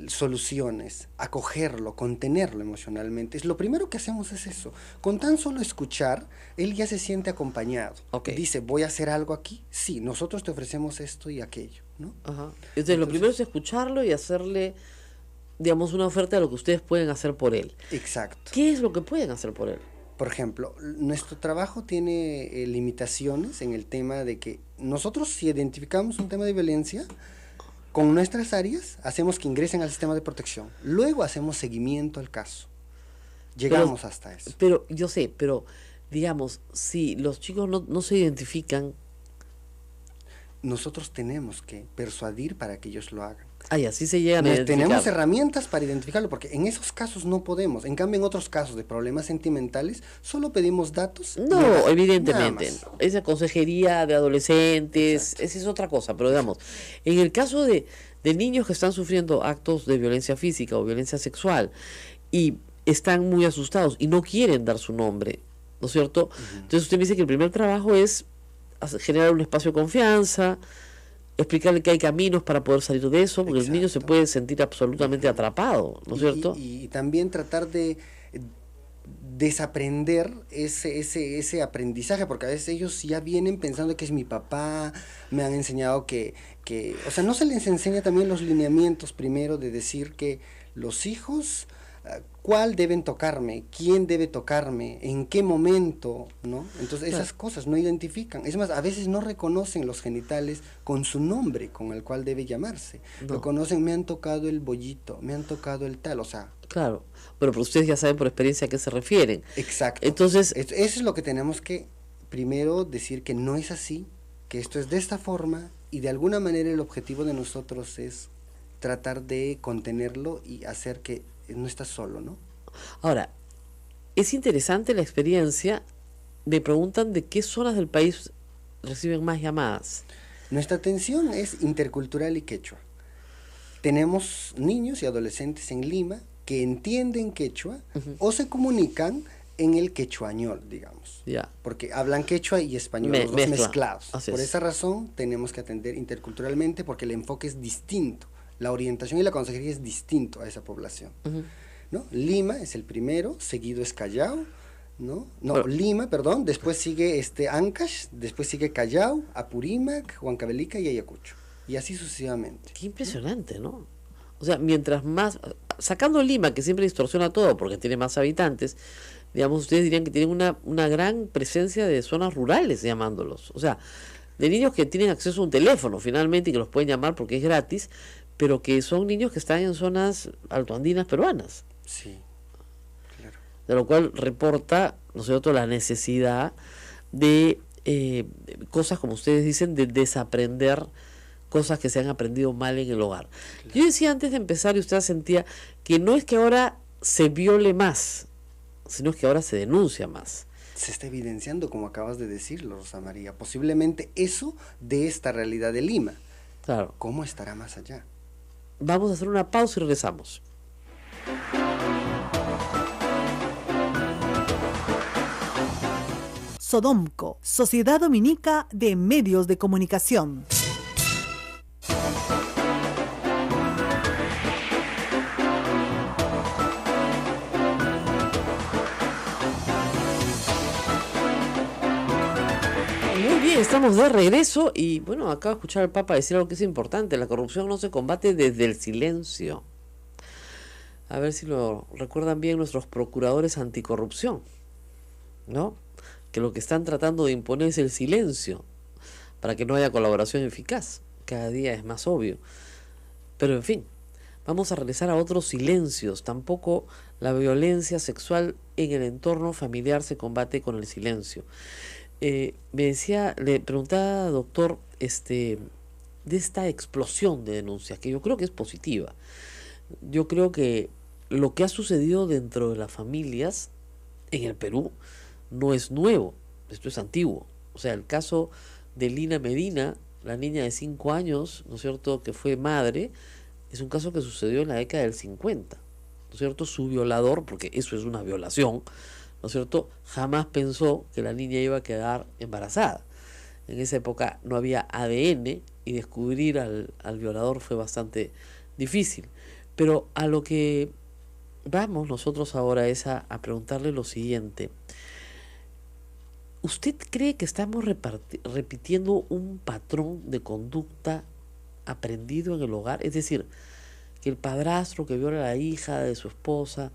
Soluciones, acogerlo, contenerlo emocionalmente. Lo primero que hacemos es eso. Con tan solo escuchar, él ya se siente acompañado. Dice, voy a hacer algo aquí. Sí, nosotros te ofrecemos esto y aquello, ¿no? Entonces lo primero es escucharlo y hacerle, digamos, una oferta de lo que ustedes pueden hacer por él. Exacto. ¿Qué es lo que pueden hacer por él? Por ejemplo, nuestro trabajo tiene limitaciones en el tema de que nosotros, si identificamos un tema de violencia, con nuestras áreas hacemos que ingresen al sistema de protección. Luego hacemos seguimiento al caso. Llegamos hasta eso. Pero yo sé, pero digamos, si los chicos no se identifican, nosotros tenemos que persuadir para que ellos lo hagan. Así se llegan a identificar. Tenemos herramientas para identificarlo, porque en esos casos no podemos. En cambio, en otros casos de problemas sentimentales, solo pedimos datos. No, evidentemente. Esa consejería de adolescentes, esa es otra cosa. Pero digamos, en el caso de niños que están sufriendo actos de violencia física o violencia sexual y están muy asustados y no quieren dar su nombre, ¿no es cierto? Entonces usted me dice que el primer trabajo es generar un espacio de confianza, explicarle que hay caminos para poder salir de eso, porque el niño se puede sentir absolutamente atrapado, ¿no es cierto? Y también tratar de desaprender ese aprendizaje, porque a veces ellos ya vienen pensando que es mi papá, me han enseñado que o sea, no se les enseña también los lineamientos primero de decir que los hijos, cuál deben tocarme, quién debe tocarme, en qué momento, ¿no? Entonces esas cosas no identifican. Es más, a veces no reconocen los genitales con su nombre, con el cual debe llamarse. Lo conocen, me han tocado el bollito, me han tocado el tal, o sea. Claro, pero ustedes ya saben por experiencia a qué se refieren. Exacto. Entonces, eso es lo que tenemos que primero decir, que no es así, que esto es de esta forma, y de alguna manera el objetivo de nosotros es tratar de contenerlo y hacer que no estás solo, ¿no? Ahora, es interesante la experiencia me preguntan de qué zonas del país reciben más llamadas. Nuestra atención es intercultural y quechua. Tenemos niños y adolescentes en Lima que entienden quechua o se comunican en el quechuañol, digamos. Ya. Porque hablan quechua y español, los dos Mezcla. mezclados. Así Por es. esa razón tenemos que atender interculturalmente porque el enfoque es distinto. La orientación y la consejería es distinto a esa población. ¿No? Lima es el primero, seguido es Callao, ¿no? No, Bueno. Lima, perdón, después sigue Ancash, después sigue Callao, Apurímac, Huancavelica y Ayacucho. Y así sucesivamente. Qué impresionante, ¿no? O sea, mientras más, sacando Lima, que siempre distorsiona todo porque tiene más habitantes, digamos, ustedes dirían que tienen una gran presencia de zonas rurales, llamándolos. O sea, de niños que tienen acceso a un teléfono finalmente y que los pueden llamar porque es gratis, pero que son niños que están en zonas altoandinas peruanas. Sí, claro. De lo cual reporta, ¿no es cierto?, la necesidad de cosas, como ustedes dicen, de desaprender cosas que se han aprendido mal en el hogar. Yo decía antes de empezar, y usted sentía que no es que ahora se viole más, sino es que ahora se denuncia más. Se está evidenciando, como acabas de decirlo, Rosa María, posiblemente eso de esta realidad de Lima. Claro. ¿Cómo estará más allá? Vamos a hacer una pausa y regresamos. Sodomco, Sociedad Dominica de Medios de Comunicación. Muy bien, estamos de regreso y bueno, acabo de escuchar al Papa decir algo que es importante: la corrupción no se combate desde el silencio. A ver si lo recuerdan bien nuestros procuradores anticorrupción, ¿no? Que lo que están tratando de imponer es el silencio para que no haya colaboración eficaz. Cada día es más obvio. Pero en fin, vamos a regresar a otros silencios. Tampoco la violencia sexual en el entorno familiar se combate con el silencio. Me decía, le preguntaba, doctor, de esta explosión de denuncias, que yo creo que es positiva. Yo creo que lo que ha sucedido dentro de las familias en el Perú no es nuevo, esto es antiguo. O sea, el caso de Lina Medina, la niña de 5 años, ¿no es cierto?, que fue madre, es un caso que sucedió en la década del 50, ¿no es cierto? Su violador, porque eso es una violación, ¿no es cierto?, jamás pensó que la niña iba a quedar embarazada. En esa época no había ADN y descubrir al violador fue bastante difícil. Pero a lo que vamos nosotros ahora es a preguntarle lo siguiente. ¿Usted cree que estamos repitiendo un patrón de conducta aprendido en el hogar? Es decir, que el padrastro que viola a la hija de su esposa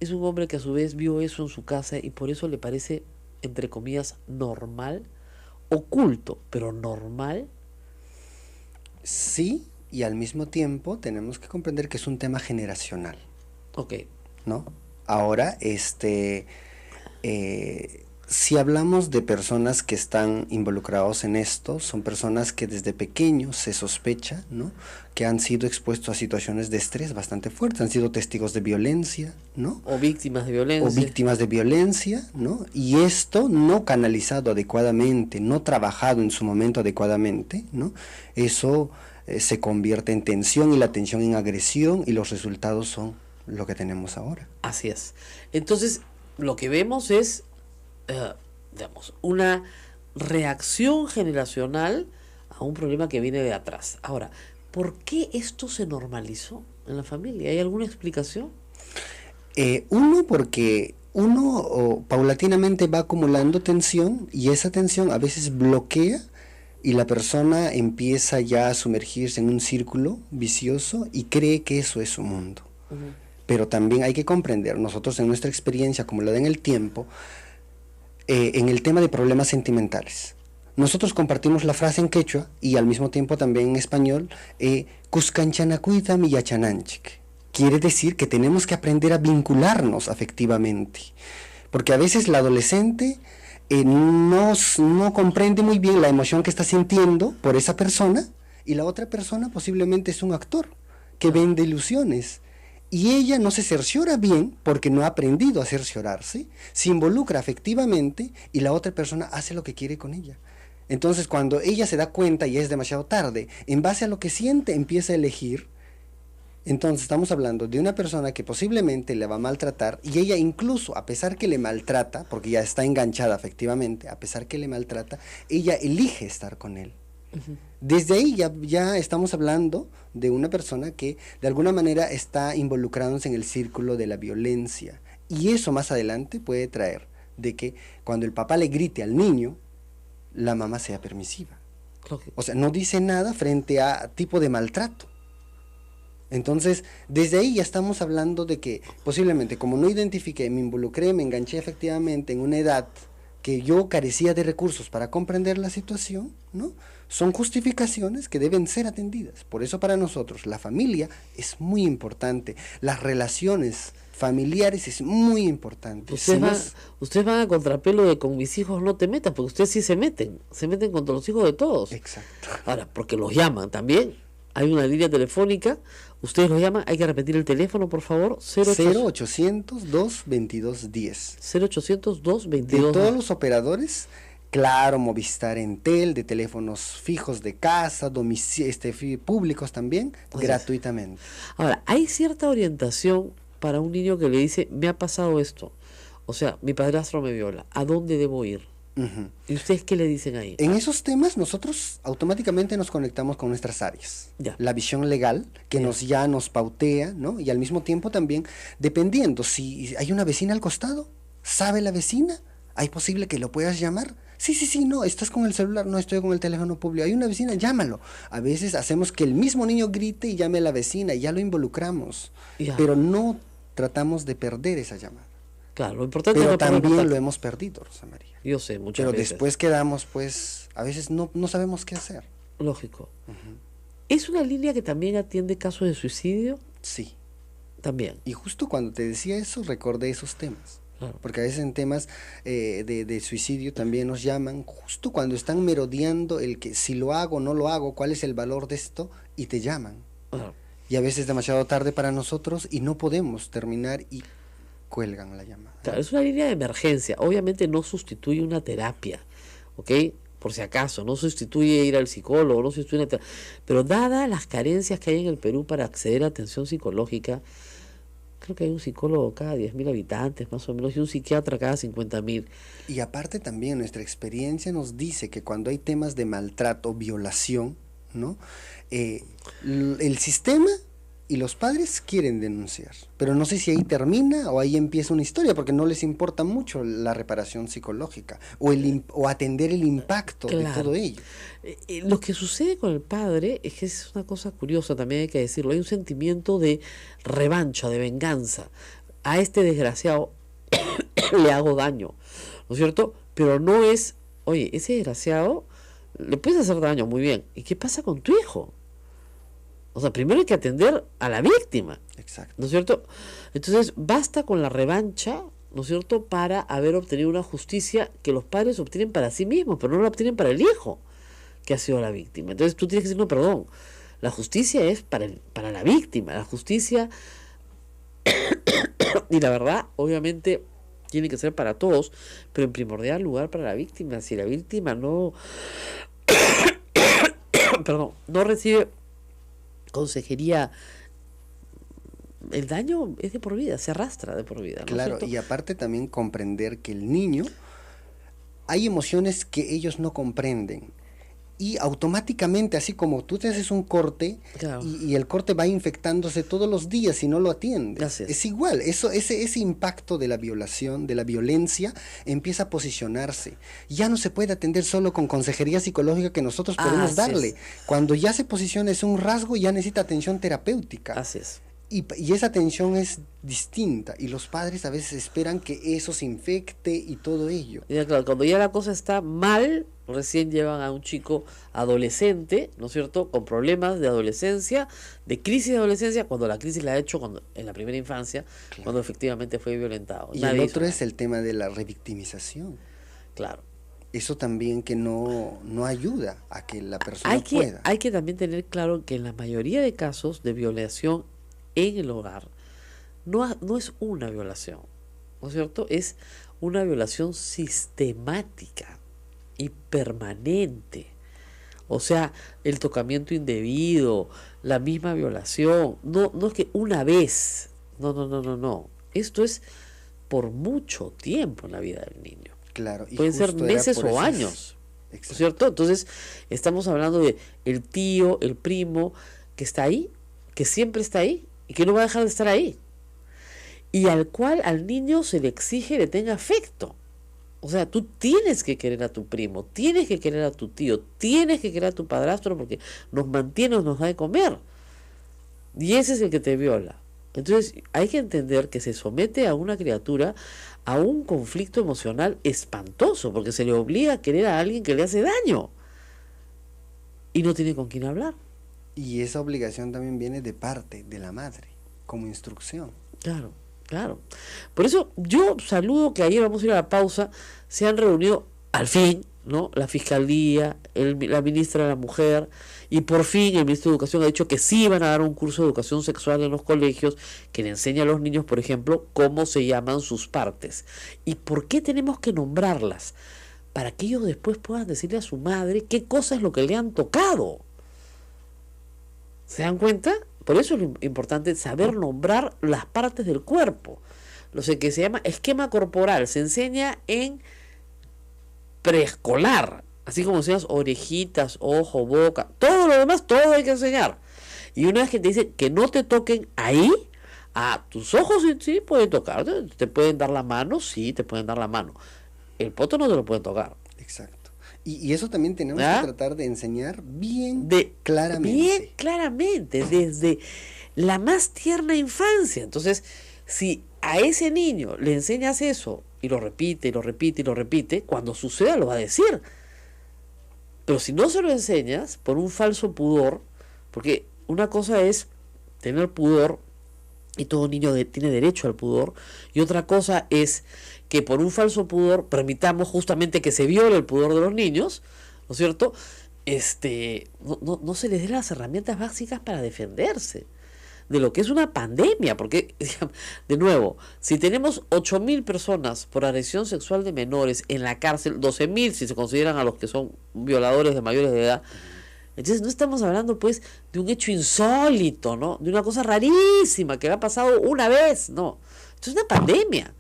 es un hombre que a su vez vio eso en su casa y por eso le parece, entre comillas, normal, oculto, pero normal. Sí, y al mismo tiempo tenemos que comprender que es un tema generacional. Ok. ¿No? Ahora, si hablamos de personas que están involucrados en esto, son personas que desde pequeños se sospecha, ¿no?, que han sido expuestos a situaciones de estrés bastante fuertes, han sido testigos de violencia, ¿no? O víctimas de violencia. O víctimas de violencia, ¿no? Y esto no canalizado adecuadamente, no trabajado en su momento adecuadamente, ¿no? Eso se convierte en tensión y la tensión en agresión y los resultados son lo que tenemos ahora. Así es. Entonces, lo que vemos es, digamos, una reacción generacional a un problema que viene de atrás. Ahora, ¿por qué esto se normalizó en la familia? ¿Hay alguna explicación? Porque uno paulatinamente va acumulando tensión y esa tensión a veces bloquea y la persona empieza ya a sumergirse en un círculo vicioso y cree que eso es su mundo. Pero también hay que comprender, nosotros en nuestra experiencia acumulada en el tiempo, en el tema de problemas sentimentales, nosotros compartimos la frase en quechua y al mismo tiempo también en español, Cuscanchanacuita miyachananchik. Quiere decir que tenemos que aprender a vincularnos afectivamente, porque a veces la adolescente no comprende muy bien la emoción que está sintiendo por esa persona y la otra persona posiblemente es un actor que vende ilusiones. y ella no se cerciora bien porque no ha aprendido a cerciorarse, se involucra afectivamente y la otra persona hace lo que quiere con ella. Entonces cuando ella se da cuenta y es demasiado tarde, en base a lo que siente empieza a elegir. Entonces estamos hablando de una persona que posiblemente le va a maltratar y ella incluso, a pesar que le maltrata, porque ya está enganchada afectivamente, a pesar que le maltrata, ella elige estar con él. Desde ahí ya estamos hablando de una persona que de alguna manera está involucrándose en el círculo de la violencia. Y eso más adelante puede traer de que cuando el papá le grite al niño, la mamá sea permisiva. O sea, no dice nada frente a tipo de maltrato. Entonces, desde ahí ya estamos hablando de que posiblemente como no identifiqué, me involucré, me enganché efectivamente en una edad que yo carecía de recursos para comprender la situación, ¿no? Son justificaciones que deben ser atendidas. Por eso para nosotros la familia es muy importante, las relaciones familiares es muy importante. Ustedes van a contrapelo de con mis hijos no te metas, porque ustedes sí se meten contra los hijos de todos. Exacto. Ahora, porque los llaman también. Hay una línea telefónica, ustedes los llaman, hay que repetir el teléfono, por favor. 0800-222-10. 0800-222. De todos los operadores, Claro, Movistar, Entel, de teléfonos fijos de casa, públicos también, gratuitamente. Ahora, hay cierta orientación para un niño que le dice, me ha pasado esto. O sea, mi padrastro me viola, ¿a dónde debo ir? ¿Y ustedes qué le dicen ahí? En esos temas nosotros automáticamente nos conectamos con nuestras áreas. La visión legal que ya nos pautea, ¿no? Y al mismo tiempo también, dependiendo, si hay una vecina al costado, ¿sabe la vecina? ¿Hay posible que lo puedas llamar? Sí, no, estás con el celular, no estoy con el teléfono público. Hay una vecina, llámalo. A veces hacemos que el mismo niño grite y llame a la vecina y ya lo involucramos. Pero no tratamos de perder esa llamada. Claro, lo importante pero también lo hemos perdido, Rosa María. Yo sé, muchas veces. Pero después quedamos, pues, a veces no sabemos qué hacer. Lógico. ¿Es una línea que también atiende casos de suicidio? Sí. También. Y justo cuando te decía eso, recordé esos temas. Claro. Porque a veces en temas de suicidio también nos llaman, justo cuando están merodeando el que si lo hago o no lo hago, cuál es el valor de esto, y te llaman. Claro. Y a veces es demasiado tarde para nosotros y no podemos terminar y cuelgan la llamada. Claro, es una línea de emergencia. Obviamente no sustituye una terapia, ¿ok? Por si acaso, no sustituye ir al psicólogo, no sustituye una terapia. Pero dadas las carencias que hay en el Perú para acceder a atención psicológica, creo que hay un psicólogo cada 10.000 habitantes, más o menos, y un psiquiatra cada 50.000. Y aparte también nuestra experiencia nos dice que cuando hay temas de maltrato, violación, ¿no? El sistema y los padres quieren denunciar, pero no sé si ahí termina o ahí empieza una historia, porque no les importa mucho la reparación psicológica o atender el impacto de todo ello. Lo que sucede con el padre es que es una cosa curiosa, también hay que decirlo, hay un sentimiento de revancha, de venganza. A este desgraciado le hago daño, ¿no es cierto? Pero no es, oye, ese desgraciado le puedes hacer daño, muy bien, ¿y qué pasa con tu hijo? O sea, primero hay que atender a la víctima. Exacto. ¿No es cierto? Entonces, basta con la revancha, ¿no es cierto?, para haber obtenido una justicia que los padres obtienen para sí mismos, pero no la obtienen para el hijo que ha sido la víctima. Entonces, tú tienes que decir, no, perdón, la justicia es para la víctima. La justicia, y la verdad, obviamente, tiene que ser para todos, pero en primordial lugar para la víctima. Si la víctima no, perdón, no recibe consejería, el daño es de por vida, se arrastra de por vida, ¿no? Claro, y aparte también comprender que el niño, hay emociones que ellos no comprenden y automáticamente, así como tú te haces un corte, claro, y el corte va infectándose todos los días si no lo atiendes. Es igual, ese impacto de la violación, de la violencia, empieza a posicionarse. Ya no se puede atender solo con consejería psicológica que nosotros podemos darle. Cuando ya se posiciona, es un rasgo, ya necesita atención terapéutica. Así es. Y esa atención es distinta, y los padres a veces esperan que eso se infecte y todo ello. Ya, claro, cuando ya la cosa está mal, recién llevan a un chico adolescente, ¿no es cierto?, con problemas de adolescencia, de crisis de adolescencia, cuando la crisis la ha hecho en la primera infancia, claro, cuando efectivamente fue violentado. Y el otro es el tema de la revictimización. Claro. Eso también que no ayuda a que la persona pueda. Hay que también tener claro que en la mayoría de casos de violación en el hogar, no es una violación, ¿no es cierto? Es una violación sistemática y permanente. O sea, el tocamiento indebido, la misma violación, no es que una vez, no. Esto es por mucho tiempo en la vida del niño. Claro, y pueden ser justo era meses por o esas- años, ¿no es Exacto. cierto? Entonces, estamos hablando de el tío, el primo, que está ahí, que siempre está ahí y que no va a dejar de estar ahí. Y al cual al niño se le exige le tenga afecto. O sea, tú tienes que querer a tu primo, tienes que querer a tu tío, tienes que querer a tu padrastro porque nos mantiene, nos da de comer. Y ese es el que te viola. Entonces hay que entender que se somete a una criatura a un conflicto emocional espantoso porque se le obliga a querer a alguien que le hace daño y no tiene con quién hablar. Y esa obligación también viene de parte de la madre, como instrucción. Claro, claro. Por eso yo saludo que ayer, vamos a ir a la pausa, se han reunido al fin, ¿no? La Fiscalía, la ministra de la Mujer, y por fin el ministro de Educación ha dicho que sí van a dar un curso de educación sexual en los colegios que le enseña a los niños, por ejemplo, cómo se llaman sus partes. ¿Y por qué tenemos que nombrarlas? Para que ellos después puedan decirle a su madre qué cosa es lo que le han tocado. ¿Se dan cuenta? Por eso es importante saber nombrar las partes del cuerpo. Lo que se llama esquema corporal. Se enseña en preescolar. Así como enseñas orejitas, ojo, boca. Todo lo demás, todo hay que enseñar. Y una vez que te dicen que no te toquen ahí, a tus ojos sí pueden tocar. Te pueden dar la mano, sí, te pueden dar la mano. El poto no te lo pueden tocar. Exacto. Y eso también tenemos ¿Ah? que tratar de enseñar bien Bien claramente. claramente, desde la más tierna infancia. Entonces, si a ese niño le enseñas eso y lo repite, y lo repite, y lo repite, cuando suceda lo va a decir. Pero si no se lo enseñas por un falso pudor, porque una cosa es tener pudor, y todo niño tiene derecho al pudor, y otra cosa es que por un falso pudor permitamos justamente que se viole el pudor de los niños, ¿no es cierto? No se les dé las herramientas básicas para defenderse de lo que es una pandemia, porque, de nuevo, si tenemos 8.000 personas por agresión sexual de menores en la cárcel, 12.000 si se consideran a los que son violadores de mayores de edad, entonces no estamos hablando pues de un hecho insólito, ¿no? De una cosa rarísima que ha pasado una vez, no. Esto es una pandemia.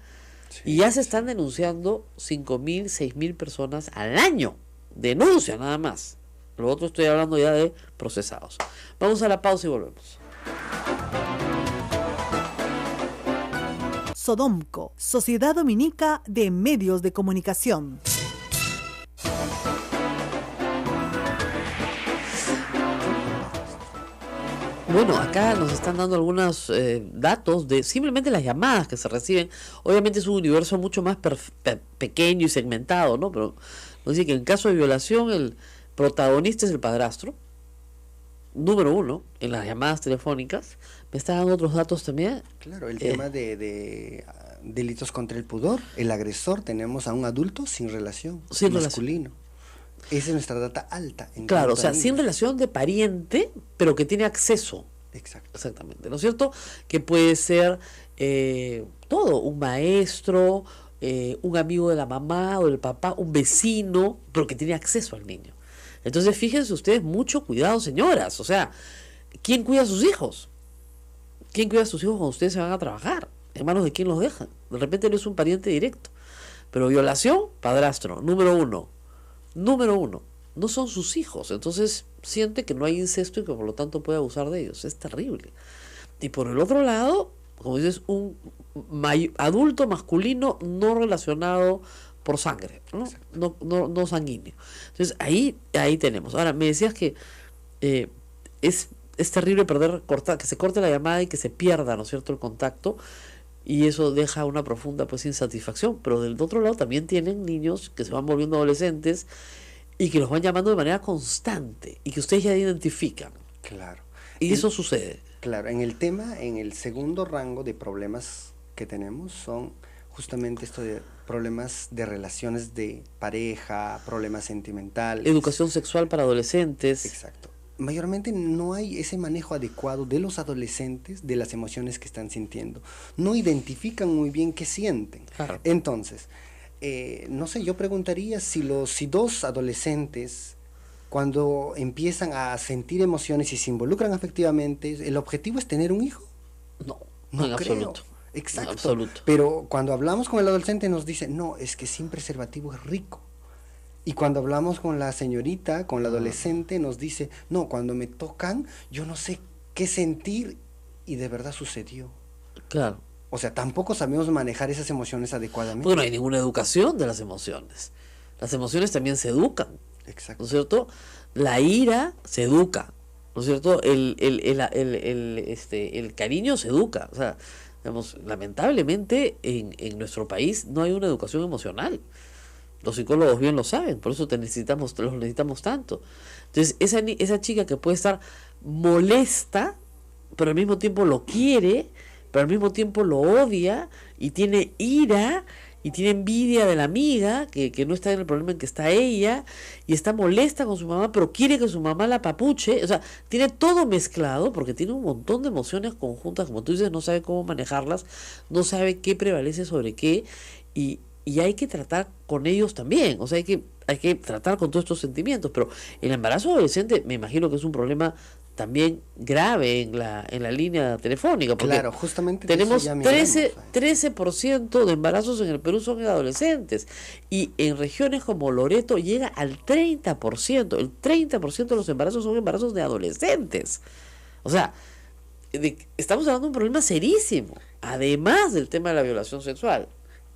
Y ya se están denunciando 5.000, 6.000 personas al año. Denuncia nada más. Lo otro estoy hablando ya de procesados. Vamos a la pausa y volvemos. Sodomco, Sociedad Dominica de Medios de Comunicación. Bueno, acá nos están dando algunos datos de simplemente las llamadas que se reciben. Obviamente es un universo mucho más pequeño y segmentado, ¿no? Pero nos dice que en caso de violación el protagonista es el padrastro, número 1 en las llamadas telefónicas. Me está dando otros datos también. Claro, el tema de delitos contra el pudor. El agresor, tenemos a un adulto sin relación, Sin masculino. Esa es nuestra data alta. Claro, o cuanto a sea, sin niños. relación de pariente, pero que tiene acceso. Exacto. Exactamente, ¿no es cierto? Que puede ser todo, un maestro, un amigo de la mamá o del papá, un vecino, pero que tiene acceso al niño. Entonces, fíjense ustedes, mucho cuidado, señoras. O sea, ¿quién cuida a sus hijos? ¿Quién cuida a sus hijos cuando ustedes se van a trabajar? ¿En manos de quién los dejan? De repente no es un pariente directo. Pero violación, padrastro, número 1. Número 1. No son sus hijos. Entonces siente que no hay incesto y que por lo tanto puede abusar de ellos. Es terrible. Y por el otro lado, como dices, un adulto masculino no relacionado por sangre, ¿no? No sanguíneo. Entonces ahí tenemos. Ahora, me decías que es terrible que se corte la llamada y que se pierda, ¿no es cierto?, el contacto, y eso deja una profunda pues insatisfacción. Pero del otro lado también tienen niños que se van volviendo adolescentes y que los van llamando de manera constante y que ustedes ya identifican. Claro. Y eso sucede. Claro, en el segundo rango de problemas que tenemos son justamente esto de problemas de relaciones de pareja, problemas sentimentales. Educación sexual para adolescentes. Exacto. mayormente no hay ese manejo adecuado de los adolescentes de las emociones que están sintiendo. No identifican muy bien qué sienten. Claro. Entonces, no sé, yo preguntaría si dos adolescentes, cuando empiezan a sentir emociones y se involucran afectivamente, ¿el objetivo es tener un hijo? No, No en creo. absoluto. Exacto. En absoluto. Pero cuando hablamos con el adolescente nos dice, no, es que sin preservativo es rico. Y cuando hablamos con la señorita, con la adolescente, nos dice, no, cuando me tocan, yo no sé qué sentir, y de verdad sucedió. Claro. O sea, tampoco sabemos manejar esas emociones adecuadamente. Porque no hay ninguna educación de las emociones. Las emociones también se educan, ¿no Exacto. es cierto? La ira se educa, ¿no es cierto? El cariño se educa. O sea, digamos, lamentablemente en nuestro país no hay una educación emocional. Los psicólogos bien lo saben, por eso los necesitamos tanto. Entonces, esa chica que puede estar molesta, pero al mismo tiempo lo quiere, pero al mismo tiempo lo odia, y tiene ira, y tiene envidia de la amiga, que no está en el problema en que está ella, y está molesta con su mamá, pero quiere que su mamá la papuche. O sea, tiene todo mezclado, porque tiene un montón de emociones conjuntas, como tú dices, no sabe cómo manejarlas, no sabe qué prevalece sobre qué, y hay que tratar con ellos también. O sea, hay que tratar con todos estos sentimientos, pero el embarazo adolescente me imagino que es un problema también grave en la línea telefónica, porque Claro, justamente tenemos de eso ya miramos, 13% de embarazos en el Perú son en adolescentes, y en regiones como Loreto llega al 30%. El 30% de los embarazos son embarazos de adolescentes. O sea, estamos hablando de un problema serísimo, además del tema de la violación sexual.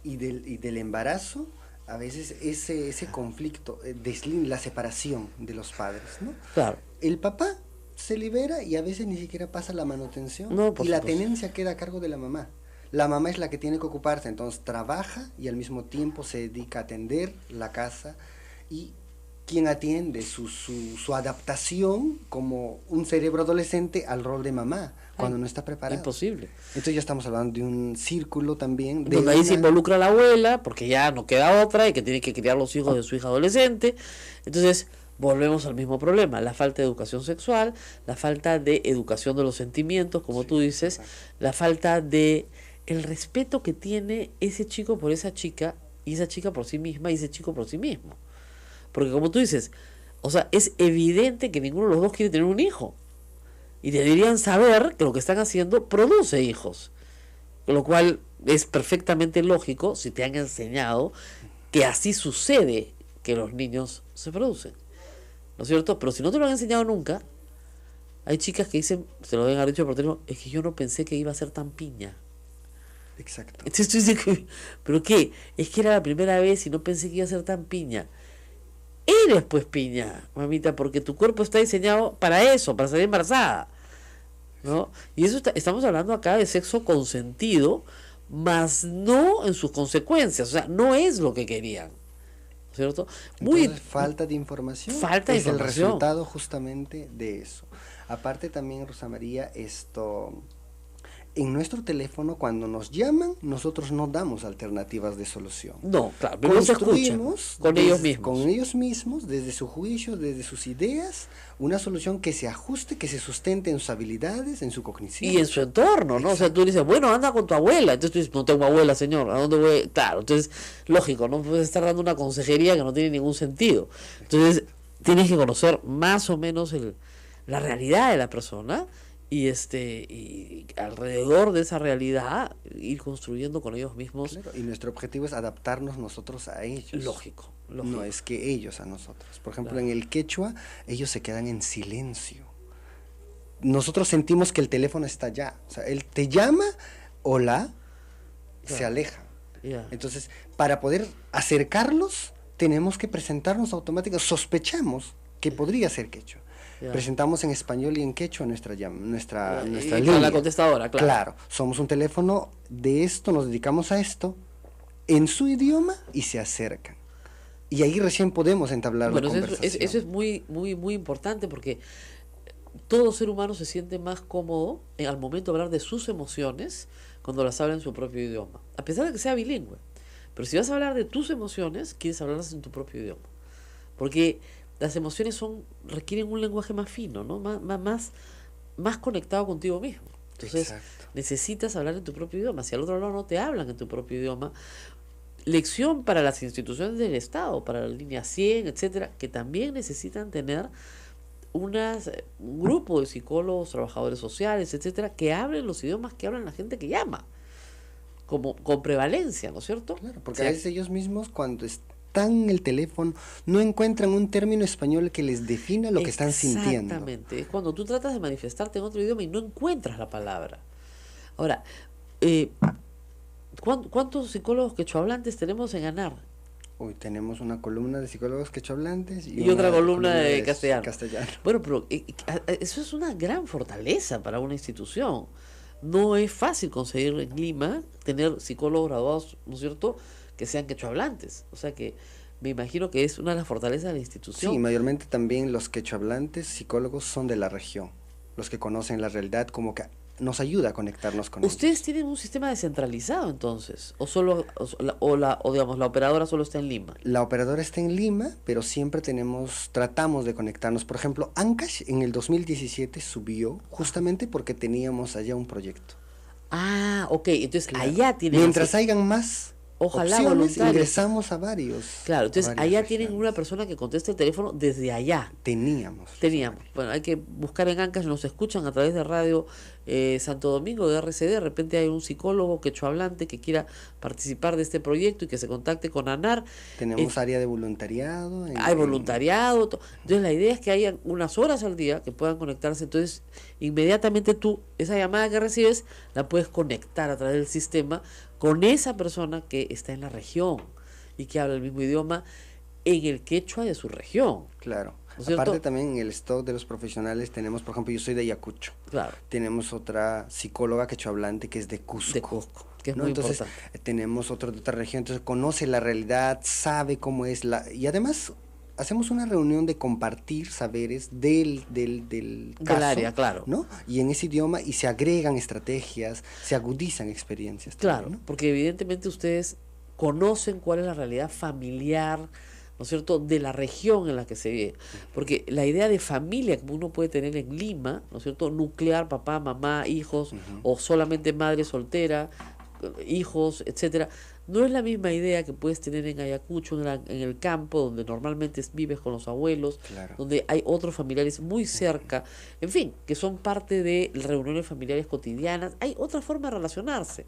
Y del embarazo, a veces ese conflicto, la separación de los padres, ¿no? Claro. El papá se libera y a veces ni siquiera pasa la manutención, No, por y la supuesto. tenencia queda a cargo de la mamá. La mamá es la que tiene que ocuparse, entonces trabaja y al mismo tiempo se dedica a atender la casa, y quien atiende su adaptación como un cerebro adolescente al rol de mamá, cuando no está preparado. Imposible. Entonces ya estamos hablando de un círculo también. Donde ahí se involucra la abuela, porque ya no queda otra, y que tiene que criar los hijos de su hija adolescente. Entonces, volvemos al mismo problema: la falta de educación sexual, la falta de educación de los sentimientos, como tú dices, la falta de el respeto que tiene ese chico por esa chica, y esa chica por sí misma, y ese chico por sí mismo. Porque como tú dices, o sea, es evidente que ninguno de los dos quiere tener un hijo, y deberían saber que lo que están haciendo produce hijos, lo cual es perfectamente lógico si te han enseñado que así sucede, que los niños se producen, ¿no es cierto? Pero si no te lo han enseñado nunca, hay chicas que dicen, se lo deben haber dicho por teléfono, es que yo no pensé que iba a ser tan piña. Exacto. Entonces tú dices, ¿pero qué? Es que era la primera vez y no pensé que iba a ser tan piña. Eres pues piña, mamita, porque tu cuerpo está diseñado para eso, para salir embarazada, ¿no? Y eso estamos hablando acá de sexo consentido, más no en sus consecuencias. O sea, no es lo que querían, ¿cierto? Entonces, falta de información. Falta de es información. el resultado justamente de eso. Aparte también, Rosa María, en nuestro teléfono, cuando nos llaman, nosotros no damos alternativas de solución. No, claro, pero no se escuchan con ellos mismos. Con ellos mismos, desde su juicio, desde sus ideas, una solución que se ajuste, que se sustente en sus habilidades, en su cognición. Y en su entorno, ¿no? O sea, tú dices, bueno, anda con tu abuela. Entonces tú dices, no tengo abuela, señor, ¿a dónde voy? Claro, entonces, lógico, no puedes estar dando una consejería que no tiene ningún sentido. Entonces, tienes que conocer más o menos la realidad de la persona, y alrededor de esa realidad ir construyendo con ellos mismos. Claro, y nuestro objetivo es adaptarnos nosotros a ellos. Lógico. No es que ellos a nosotros. Por ejemplo, Claro. en el quechua, ellos se quedan en silencio. Nosotros sentimos que el teléfono está allá. O sea, él te llama, hola, se Claro. aleja. Ya. Entonces, para poder acercarlos, tenemos que presentarnos automáticamente. Sospechamos que podría ser quechua. Ya. Presentamos en español y en quechua nuestra Y línea. con la contestadora, claro. Claro, somos un teléfono de esto, nos dedicamos a esto, en su idioma, y se acercan. Y ahí recién podemos entablar Bueno, la conversación. eso es muy, muy, muy importante, porque todo ser humano se siente más cómodo al momento de hablar de sus emociones cuando las habla en su propio idioma, a pesar de que sea bilingüe. Pero si vas a hablar de tus emociones, quieres hablarlas en tu propio idioma, porque las emociones requieren un lenguaje más fino, ¿no? Más conectado contigo mismo. Entonces, necesitas hablar en tu propio idioma. Si al otro lado no te hablan en tu propio idioma, lección para las instituciones del Estado, para la línea 100, etcétera, que también necesitan tener un grupo de psicólogos, trabajadores sociales, etcétera, que hablen los idiomas que hablan la gente que llama, con prevalencia, ¿no es cierto? Claro, porque a veces ellos mismos cuando están en el teléfono no encuentran un término español que les defina lo que están sintiendo. Exactamente, es cuando tú tratas de manifestarte en otro idioma y no encuentras la palabra. Ahora, ¿cuántos psicólogos quechohablantes tenemos en ANAR? Uy, tenemos una columna de psicólogos quechohablantes y otra columna de castellano. castellano. Bueno, pero eso es una gran fortaleza para una institución. No es fácil conseguir en Lima tener psicólogos graduados, ¿no es cierto?, que sean quechohablantes. O sea que me imagino que es una de las fortalezas de la institución. Sí, mayormente también los quechohablantes psicólogos son de la región, los que conocen la realidad, como que nos ayuda a conectarnos con ¿Ustedes ellos. tienen un sistema descentralizado entonces? ¿Digamos, la operadora solo está en Lima? La operadora está en Lima, pero siempre tratamos de conectarnos. Por ejemplo, Ancash en el 2017 subió justamente porque teníamos allá un proyecto. Ah, ok, entonces Claro. allá tienen... Mientras hayan más Ojalá opciones, voluntarios. ingresamos a varios. Claro, entonces varias allá regiones. tienen una persona que contesta el teléfono desde allá. Teníamos. Bueno, hay que buscar en Ancash, nos escuchan a través de Radio Santo Domingo, de RCD, de repente hay un psicólogo quechohablante que quiera participar de este proyecto y que se contacte con ANAR. Tenemos área de voluntariado. Hay voluntariado. Entonces la idea es que haya unas horas al día que puedan conectarse. Entonces inmediatamente tú, esa llamada que recibes, la puedes conectar a través del sistema con esa persona que está en la región y que habla el mismo idioma en el quechua de su región. Claro. ¿No es cierto? Aparte también en el stock de los profesionales tenemos, por ejemplo, yo soy de Ayacucho. Claro. Tenemos otra psicóloga quechohablante que es de Cusco. De Cusco, que es ¿no? muy Entonces, importante. tenemos otro de otra región, entonces conoce la realidad, sabe cómo es y además hacemos una reunión de compartir saberes del caso, área, claro. ¿no? Y en ese idioma, y se agregan estrategias, se agudizan experiencias. Claro, también, ¿no? porque evidentemente ustedes conocen cuál es la realidad familiar, ¿no es cierto?, de la región en la que se vive. Porque la idea de familia que uno puede tener en Lima, ¿no es cierto?, nuclear, papá, mamá, hijos, o solamente madre soltera, hijos, etcétera, no es la misma idea que puedes tener en Ayacucho, en el campo, donde normalmente vives con los abuelos, Claro. donde hay otros familiares muy cerca, en fin, que son parte de reuniones familiares cotidianas. Hay otra forma de relacionarse,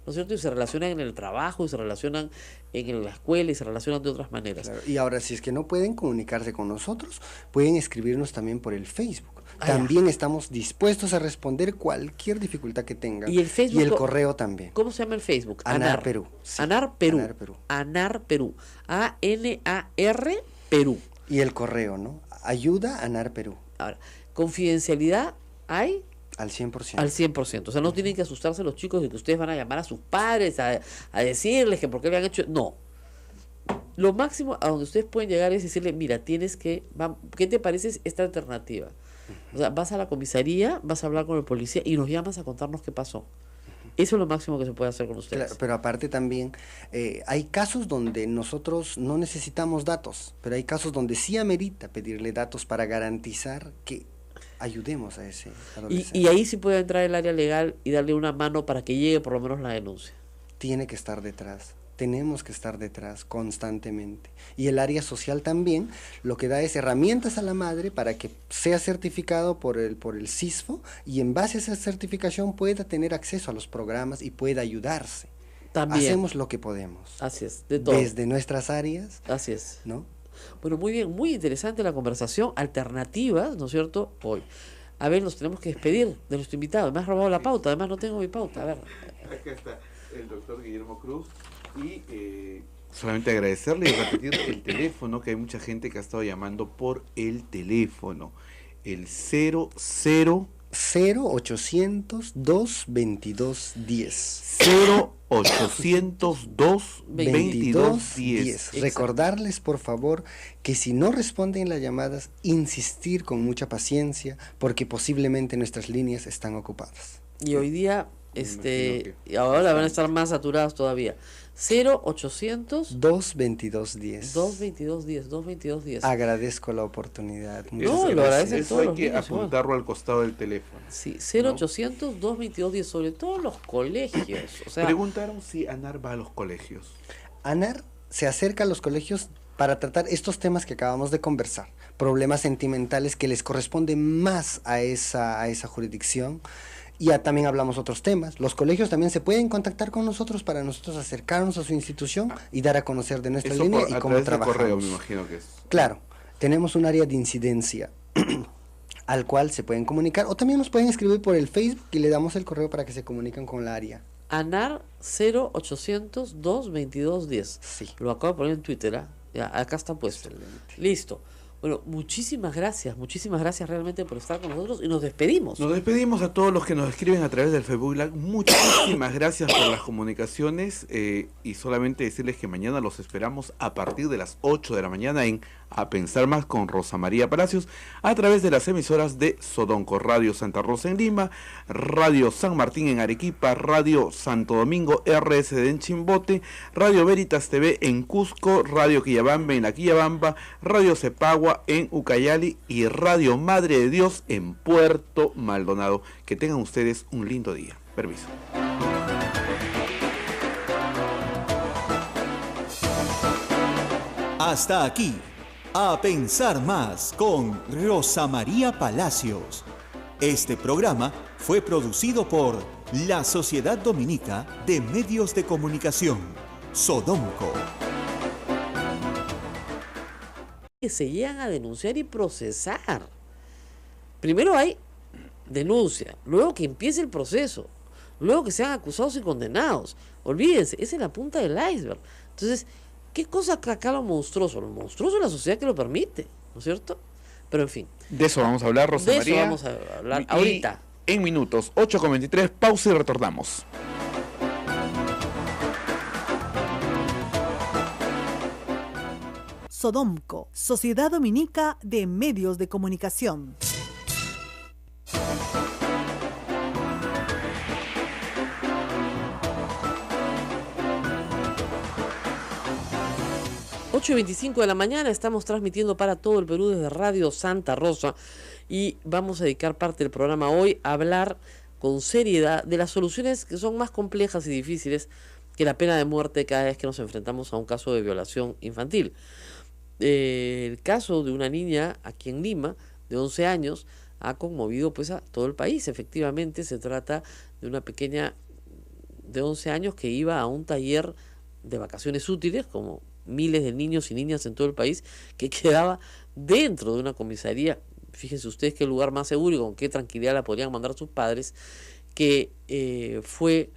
¿no es cierto? Y se relacionan en el trabajo, y se relacionan en la escuela, y se relacionan de otras maneras. Claro. Y ahora, si es que no pueden comunicarse con nosotros, pueden escribirnos también por el Facebook. Ah, También estamos dispuestos a responder cualquier dificultad que tengan. Y el Facebook, y el correo también. ¿Cómo se llama el Facebook? ANAR Perú. Sí. ANAR Perú. ANAR Perú. ANAR Perú. ANAR Perú. Y el correo, ¿no? Ayuda ANAR Perú. Ahora, confidencialidad hay Al 100%. al 100%. O sea, no tienen que asustarse los chicos de que ustedes van a llamar a sus padres a decirles que por qué le han hecho. No. Lo máximo a donde ustedes pueden llegar es decirle, mira, ¿qué te parece esta alternativa? O sea, vas a la comisaría, vas a hablar con el policía y nos llamas a contarnos qué pasó. Eso es lo máximo que se puede hacer con ustedes. Claro, pero aparte también hay casos donde nosotros no necesitamos datos, pero hay casos donde sí amerita pedirle datos para garantizar que ayudemos a ese adolescente. Y ahí sí puede entrar el área legal y darle una mano para que llegue por lo menos la denuncia. Tiene que estar detrás. Tenemos que estar detrás constantemente. Y el área social también lo que da es herramientas a la madre para que sea certificado por el CISFO y en base a esa certificación pueda tener acceso a los programas y pueda ayudarse. También. Hacemos lo que podemos. Así es, de todo. Desde nuestras áreas, Así es. ¿no? Bueno, muy bien, muy interesante la conversación. Alternativas, ¿no es cierto? Hoy. A ver, nos tenemos que despedir de nuestro invitado. Me has robado la pauta, además no tengo mi pauta. A ver. Acá está el doctor Guillermo Cruz. Y solamente agradecerle y repetir el teléfono, que hay mucha gente que ha estado llamando por el teléfono. El 0800 222 10. 0800 222 10. Recordarles, por favor, que si no responden las llamadas, insistir con mucha paciencia, porque posiblemente nuestras líneas están ocupadas. Y hoy día Y ahora van a estar más saturados todavía. 0800 22210. 22210, 22210. Agradezco la oportunidad. No, lo agradecen Eso todos hay los que niños, igual. apuntarlo al costado del teléfono. Sí, 0800 22210, sobre todo los colegios. O sea, Preguntaron si ANAR va a los colegios. ANAR se acerca a los colegios para tratar estos temas que acabamos de conversar, problemas sentimentales que les corresponden más a esa jurisdicción. Y también hablamos otros temas. Los colegios también se pueden contactar con nosotros para nosotros acercarnos a su institución y dar a conocer de nuestra línea y cómo trabajamos. Correo, me imagino que es. Claro, tenemos un área de incidencia al cual se pueden comunicar, o también nos pueden escribir por el Facebook y le damos el correo para que se comuniquen con la área. ANAR 0800 22210. Sí. Lo acabo de poner en Twitter, ¿ah? Ya, acá está puesto. Excelente. Listo. Bueno, muchísimas gracias realmente por estar con nosotros y nos despedimos. Nos despedimos a todos los que nos escriben a través del Facebook Live. Muchísimas gracias por las comunicaciones y solamente decirles que mañana los esperamos a partir de las 8 de la mañana en A Pensar Más con Rosa María Palacios a través de las emisoras de Sodonco, Radio Santa Rosa en Lima, Radio San Martín en Arequipa, Radio Santo Domingo, RSD en Chimbote, Radio Veritas TV en Cusco, Radio Quillabamba en la Quillabamba, Radio Cepagua en Ucayali y Radio Madre de Dios en Puerto Maldonado. Que tengan ustedes un lindo día. Permiso. Hasta aquí, A Pensar Más con Rosa María Palacios. Este programa fue producido por la Sociedad Dominica de Medios de Comunicación, Sodomco. Que se llegan a denunciar y procesar. Primero hay denuncia, luego que empiece el proceso, luego que sean acusados y condenados. Olvídense, esa es la punta del iceberg. Entonces, ¿qué cosa acá lo monstruoso? Lo monstruoso es la sociedad que lo permite, ¿no es cierto? Pero en fin. De eso vamos a hablar, Rosa María. De eso vamos a hablar ahorita. En minutos, 8:23, pausa y retornamos. Sodomco, Sociedad Dominica de Medios de Comunicación. Ocho y 25 de la mañana, estamos transmitiendo para todo el Perú desde Radio Santa Rosa y vamos a dedicar parte del programa hoy a hablar con seriedad de las soluciones que son más complejas y difíciles que la pena de muerte cada vez que nos enfrentamos a un caso de violación infantil. El caso de una niña aquí en Lima de 11 años ha conmovido pues a todo el país. Efectivamente se trata de una pequeña de 11 años que iba a un taller de vacaciones útiles, como miles de niños y niñas en todo el país, que quedaba dentro de una comisaría. Fíjense ustedes qué lugar más seguro y con qué tranquilidad la podrían mandar sus padres, que fue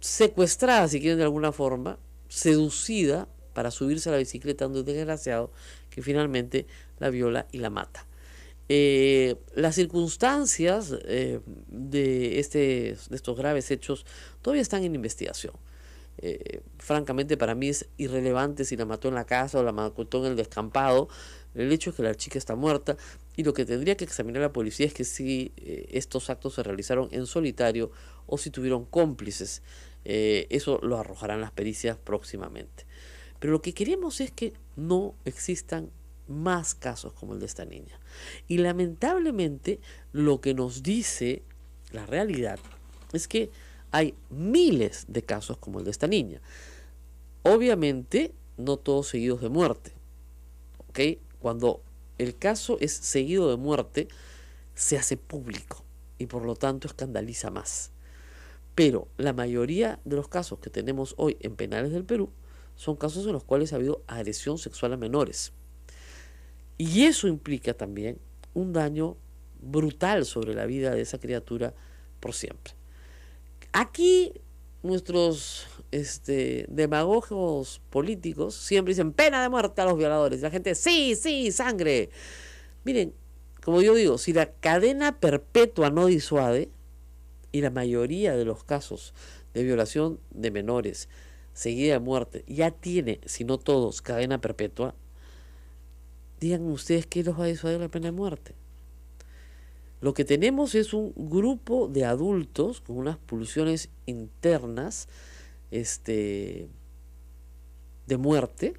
secuestrada, si quieren de alguna forma, seducida para subirse a la bicicleta de un desgraciado que finalmente la viola y la mata. Las circunstancias de estos graves hechos todavía están en investigación. Francamente, para mí es irrelevante si la mató en la casa o la mató en el descampado. El hecho es que la chica está muerta y lo que tendría que examinar la policía es que si estos actos se realizaron en solitario o si tuvieron cómplices. Eso lo arrojarán las pericias próximamente. Pero lo que queremos es que no existan más casos como el de esta niña. Y lamentablemente lo que nos dice la realidad es que hay miles de casos como el de esta niña. Obviamente no todos seguidos de muerte. ¿Ok? Cuando el caso es seguido de muerte, se hace público y por lo tanto escandaliza más. Pero la mayoría de los casos que tenemos hoy en penales del Perú son casos en los cuales ha habido agresión sexual a menores. Y eso implica también un daño brutal sobre la vida de esa criatura por siempre. Aquí nuestros demagogos políticos siempre dicen pena de muerte a los violadores. La gente, sí, sangre. Miren, como yo digo, si la cadena perpetua no disuade, y la mayoría de los casos de violación de menores seguida de muerte ya tiene, si no todos, cadena perpetua, digan ustedes qué los va a disuadir la pena de muerte. Lo que tenemos es un grupo de adultos con unas pulsiones internas de muerte,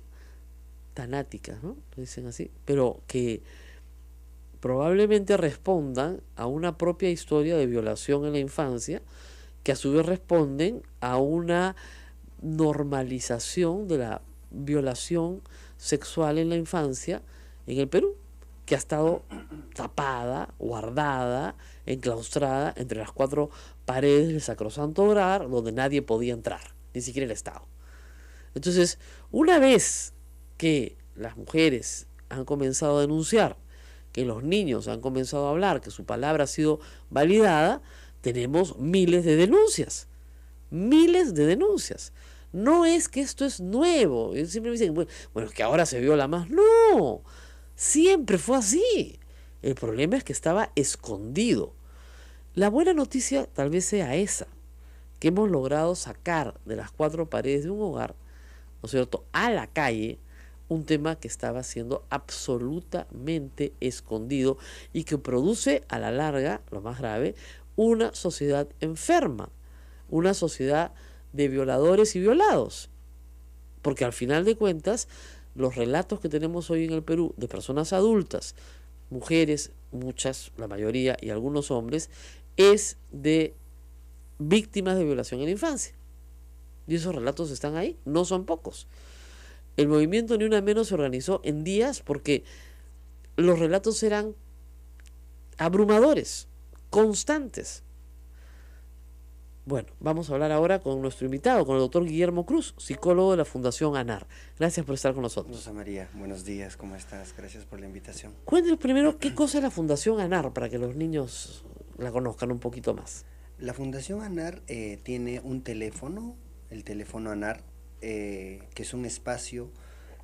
tanáticas, ¿no? Dicen así, pero que probablemente respondan a una propia historia de violación en la infancia, que a su vez responden a una normalización de la violación sexual en la infancia en el Perú, que ha estado tapada, guardada, enclaustrada entre las cuatro paredes del sacrosanto hogar, donde nadie podía entrar, ni siquiera el Estado. Entonces, una vez que las mujeres han comenzado a denunciar, que los niños han comenzado a hablar, que su palabra ha sido validada, tenemos miles de denuncias. Miles de denuncias. No es que esto es nuevo. Siempre me dicen, bueno, es que ahora se viola más. No, siempre fue así. El problema es que estaba escondido. La buena noticia tal vez sea esa, que hemos logrado sacar de las cuatro paredes de un hogar, ¿no es cierto?, a la calle, un tema que estaba siendo absolutamente escondido y que produce a la larga, lo más grave, una sociedad enferma, una sociedad de violadores y violados. Porque al final de cuentas, los relatos que tenemos hoy en el Perú de personas adultas, mujeres, muchas, la mayoría, y algunos hombres, es de víctimas de violación en la infancia. Y esos relatos están ahí, no son pocos. El movimiento Ni Una Menos se organizó en días porque los relatos eran abrumadores, constantes. Bueno, vamos a hablar ahora con nuestro invitado, con el doctor Guillermo Cruz, psicólogo de la Fundación ANAR. Gracias por estar con nosotros. Rosa María, buenos días, ¿cómo estás? Gracias por la invitación. Cuéntenos primero qué cosa es la Fundación ANAR para que los niños la conozcan un poquito más. La Fundación ANAR tiene un teléfono, el teléfono ANAR, que es un espacio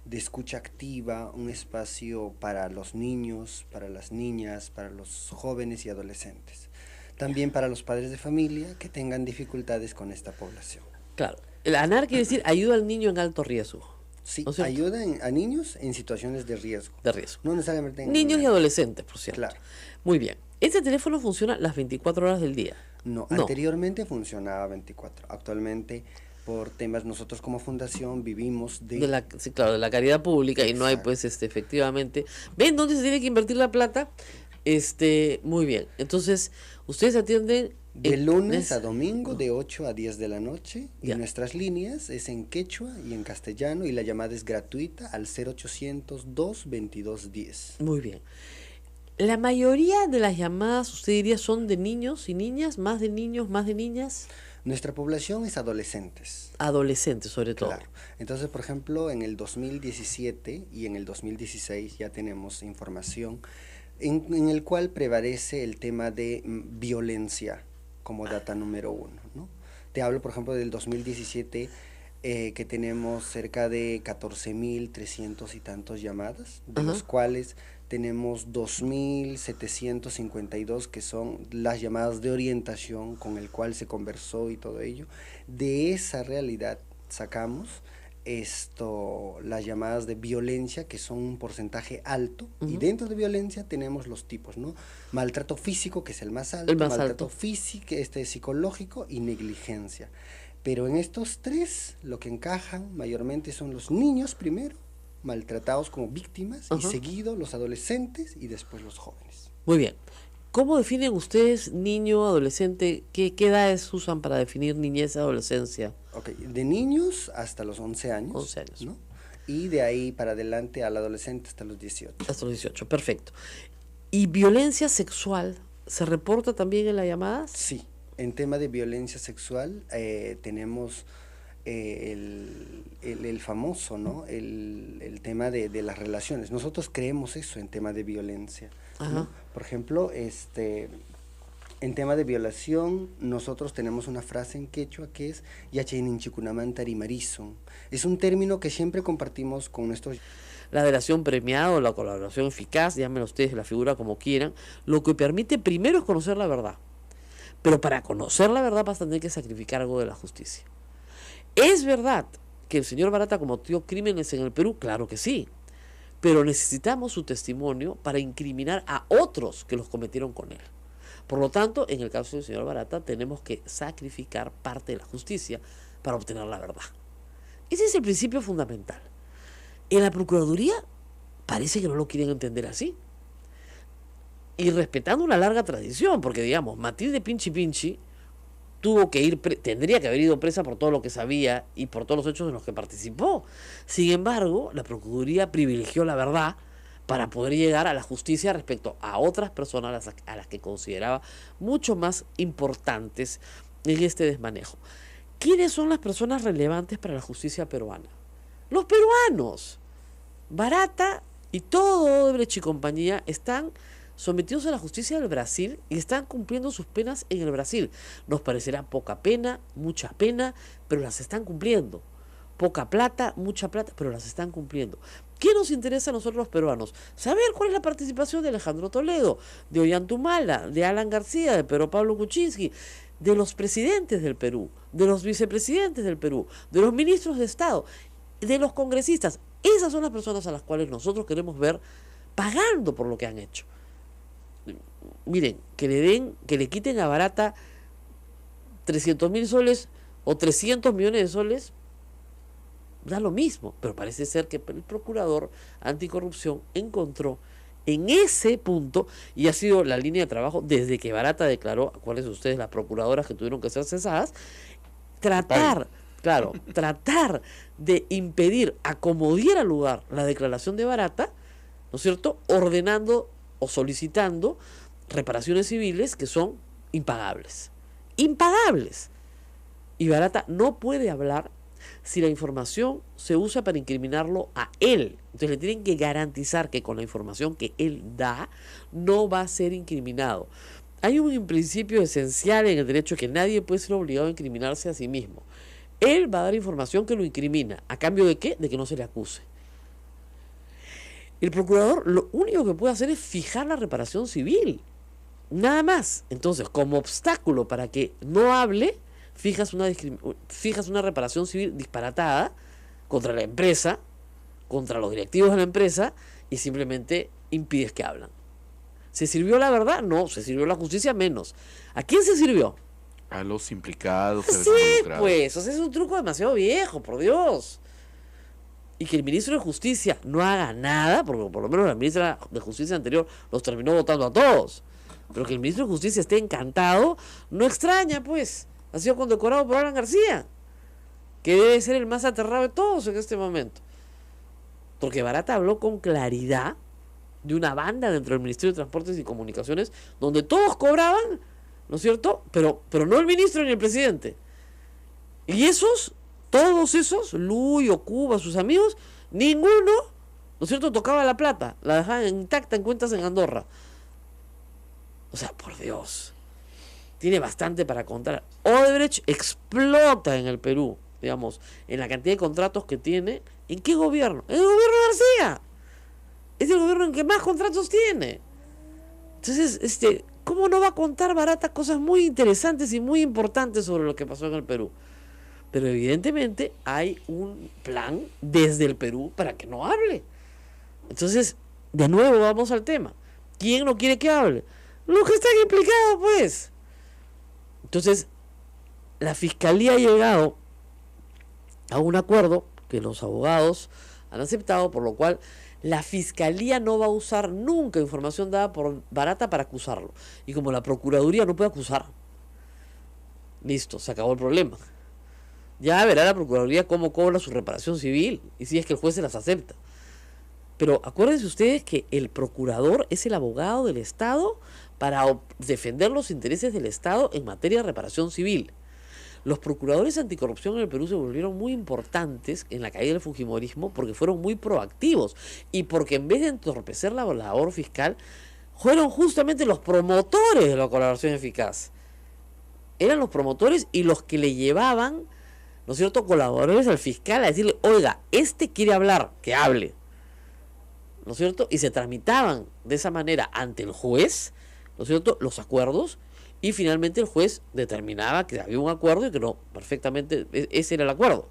de escucha activa, un espacio para los niños, para las niñas, para los jóvenes y adolescentes. También para los padres de familia que tengan dificultades con esta población. Claro, el ANAR quiere decir ayuda al niño en alto riesgo. Sí, ¿no es cierto? ayuda a niños en situaciones de riesgo. De riesgo. No necesariamente en Niños y adolescentes, por cierto. Claro. Muy bien. ¿Este teléfono funciona las 24 horas del día? No, anteriormente funcionaba 24. Actualmente, por temas, nosotros como fundación vivimos Sí, claro, de la caridad pública. Exacto. Y no hay, pues, efectivamente. ¿Ven dónde se tiene que invertir la plata? Muy bien. Entonces, ustedes atienden de lunes a domingo de 8 a 10 de la noche y Ya. nuestras líneas es en quechua y en castellano y la llamada es gratuita al 0800 222 10. Muy bien. La mayoría de las llamadas, usted diría, son de niños y niñas, más de niños, más de niñas. Nuestra población es adolescentes. Adolescentes, sobre todo. Claro. Entonces, por ejemplo, en el 2017 y en el 2016 ya tenemos información en el cual prevalece el tema de violencia como data número 1, ¿no? Te hablo, por ejemplo, del 2017, que tenemos cerca de 14.300 y tantos llamadas, de los cuales tenemos 2.752 que son las llamadas de orientación con el cual se conversó y todo ello. De esa realidad sacamos las llamadas de violencia, que son un porcentaje alto, y dentro de violencia tenemos los tipos, ¿no? Maltrato físico, que es el más alto, maltrato físico, psicológico y negligencia. Pero en estos tres, lo que encajan mayormente son los niños primero, maltratados como víctimas, y seguido los adolescentes y después los jóvenes. Muy bien. ¿Cómo definen ustedes niño, adolescente? ¿Qué edades usan para definir niñez y adolescencia? Ok, de niños hasta los 11 años. 11 años. ¿No? Y de ahí para adelante al adolescente hasta los 18. Hasta los 18, perfecto. ¿Y violencia sexual se reporta también en las llamadas? Sí, en tema de violencia sexual tenemos el famoso, ¿no? El tema de las relaciones. Nosotros creemos eso en tema de violencia, ¿no? Por ejemplo, en tema de violación, nosotros tenemos una frase en quechua que es Yacheninchikunamantari Marizon. Es un término que siempre compartimos con nuestros... La delación premiada o la colaboración eficaz, llámenlo ustedes la figura como quieran, lo que permite primero es conocer la verdad. Pero para conocer la verdad vas a tener que sacrificar algo de la justicia. ¿Es verdad que el señor Barata cometió crímenes en el Perú? Claro que sí. Pero necesitamos su testimonio para incriminar a otros que los cometieron con él. Por lo tanto, en el caso del señor Barata, tenemos que sacrificar parte de la justicia para obtener la verdad. Ese es el principio fundamental. En la Procuraduría parece que no lo quieren entender así. Y respetando una larga tradición, porque digamos, Matilde Pinchi Pinchi tuvo que ir, tendría que haber ido presa por todo lo que sabía y por todos los hechos en los que participó. Sin embargo, la Procuraduría privilegió la verdad para poder llegar a la justicia respecto a otras personas a las que consideraba mucho más importantes en este desmanejo. ¿Quiénes son las personas relevantes para la justicia peruana? Los peruanos. Barata y todo Odebrecht y compañía están sometidos a la justicia del Brasil y están cumpliendo sus penas en el Brasil. Nos parecerá poca pena, mucha pena, pero las están cumpliendo. Poca plata, mucha plata, pero las están cumpliendo. ¿Qué nos interesa a nosotros los peruanos? Saber cuál es la participación de Alejandro Toledo, de Ollantumala, de Alan García, de Pedro Pablo Kuczynski, de los presidentes del Perú, de los vicepresidentes del Perú, de los ministros de Estado, de los congresistas. Esas son las personas a las cuales nosotros queremos ver pagando por lo que han hecho. Miren, que le quiten a Barata 300.000 soles o 300 millones de soles, da lo mismo, pero parece ser que el procurador anticorrupción encontró en ese punto, y ha sido la línea de trabajo desde que Barata declaró, acuérdense ustedes, las procuradoras que tuvieron que ser cesadas, tratar de impedir a como diera lugar la declaración de Barata, ¿no es cierto?, ordenando o solicitando reparaciones civiles que son impagables. Impagables. Y Barata no puede hablar si la información se usa para incriminarlo a él. Entonces le tienen que garantizar que con la información que él da no va a ser incriminado. Hay un principio esencial en el derecho que nadie puede ser obligado a incriminarse a sí mismo. Él va a dar información que lo incrimina. ¿A cambio de qué? De que no se le acuse. El procurador lo único que puede hacer es fijar la reparación civil. Nada más. Entonces, como obstáculo para que no hable, fijas una reparación civil disparatada contra la empresa, contra los directivos de la empresa, y simplemente impides que hablan. ¿Se sirvió la verdad? No. ¿Se sirvió la justicia? Menos. ¿A quién se sirvió? A los implicados. Sí, pues. O sea, es un truco demasiado viejo, por Dios. Y que el ministro de Justicia no haga nada, porque por lo menos la ministra de Justicia anterior los terminó votando a todos. Pero que el ministro de Justicia esté encantado, no extraña, pues. Ha sido condecorado por Alan García, que debe ser el más aterrado de todos en este momento. Porque Barata habló con claridad de una banda dentro del Ministerio de Transportes y Comunicaciones, donde todos cobraban, ¿no es cierto? Pero no el ministro ni el presidente. Y todos esos, Luis, Cuba, sus amigos, ninguno, ¿no es cierto?, tocaba la plata, la dejaban intacta en cuentas en Andorra. O sea, por Dios, tiene bastante para contar. Odebrecht explota en el Perú, digamos, en la cantidad de contratos que tiene. ¿En qué gobierno? En el gobierno de García. Es el gobierno en que más contratos tiene. Entonces, ¿cómo no va a contar Barata cosas muy interesantes y muy importantes sobre lo que pasó en el Perú? Pero evidentemente hay un plan desde el Perú para que no hable. Entonces, de nuevo vamos al tema. ¿Quién no quiere que hable? Los que están implicados, pues. Entonces, la Fiscalía ha llegado a un acuerdo que los abogados han aceptado, por lo cual la Fiscalía no va a usar nunca información dada por Barata para acusarlo. Y como la Procuraduría no puede acusar, listo, se acabó el problema. Ya verá la Procuraduría cómo cobra su reparación civil y si es que el juez se las acepta. Pero acuérdense ustedes que el procurador es el abogado del Estado para defender los intereses del Estado en materia de reparación civil. Los procuradores anticorrupción en el Perú se volvieron muy importantes en la caída del fujimorismo porque fueron muy proactivos y porque en vez de entorpecer la labor fiscal, fueron justamente los promotores de la colaboración eficaz. Eran los promotores y los que le llevaban, ¿no es cierto?, colaboradores al fiscal a decirle, oiga, quiere hablar, que hable, ¿no es cierto? Y se tramitaban de esa manera ante el juez, ¿no es cierto?, los acuerdos, y finalmente el juez determinaba que había un acuerdo y que no, perfectamente, ese era el acuerdo.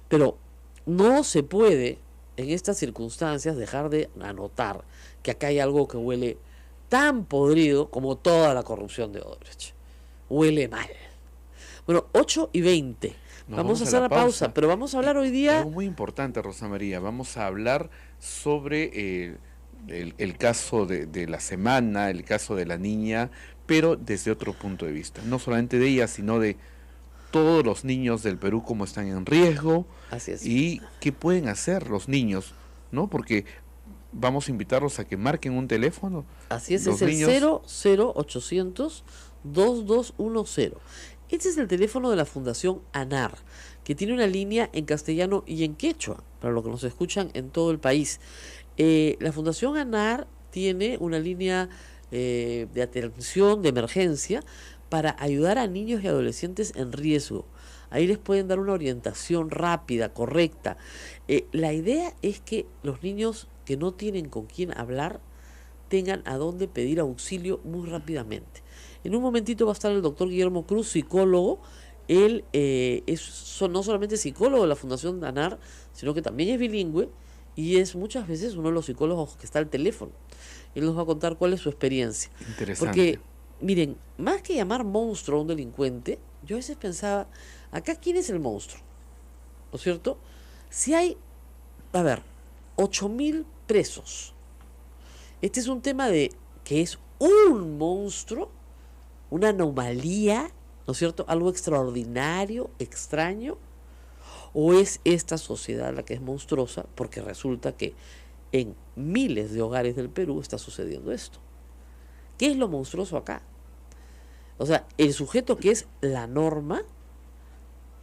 Pero no se puede, en estas circunstancias, dejar de anotar que acá hay algo que huele tan podrido como toda la corrupción de Odebrecht. Huele mal. Bueno, 8:20. Vamos a hacer la pausa, pero vamos a hablar hoy día... Algo muy importante, Rosa María. Vamos a hablar sobre el caso de la semana, el caso de la niña, pero desde otro punto de vista. No solamente de ella, sino de todos los niños del Perú, cómo están en riesgo. Así es. Y qué pueden hacer los niños, ¿no? Porque vamos a invitarlos a que marquen un teléfono. Así es, Los es el niños- 00800 2210. Este es el teléfono de la Fundación ANAR, que tiene una línea en castellano y en quechua, para los que nos escuchan en todo el país. La Fundación ANAR tiene una línea de atención de emergencia para ayudar a niños y adolescentes en riesgo. Ahí les pueden dar una orientación rápida, correcta. La idea es que los niños que no tienen con quién hablar tengan a dónde pedir auxilio muy rápidamente. En un momentito va a estar el doctor Guillermo Cruz, psicólogo. Él no solamente psicólogo de la Fundación ANAR, sino que también es bilingüe y es muchas veces uno de los psicólogos que está al teléfono. Él nos va a contar cuál es su experiencia. Interesante. Porque, miren, más que llamar monstruo a un delincuente, yo a veces pensaba, acá, ¿quién es el monstruo? ¿No es cierto? Si hay, 8.000 presos. Este es un tema de que es un monstruo, una anomalía, ¿no es cierto? Algo extraordinario, extraño, o es esta sociedad la que es monstruosa, porque resulta que en miles de hogares del Perú está sucediendo esto. ¿Qué es lo monstruoso acá? O sea, el sujeto que es la norma,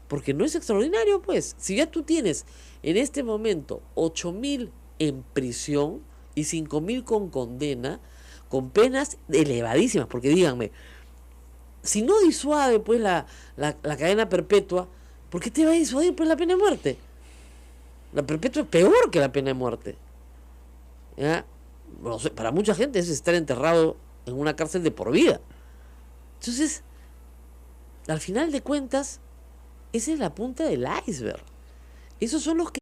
porque no es extraordinario, pues. Si ya tú tienes en este momento 8.000 en prisión y 5.000 con condena, con penas elevadísimas, porque díganme, si no disuade pues la cadena perpetua, ¿por qué te va a disuadir pues la pena de muerte? La perpetua es peor que la pena de muerte. ¿Ya? No sé, para mucha gente es estar enterrado en una cárcel de por vida. Entonces, al final de cuentas, esa es la punta del iceberg. Esos son los que...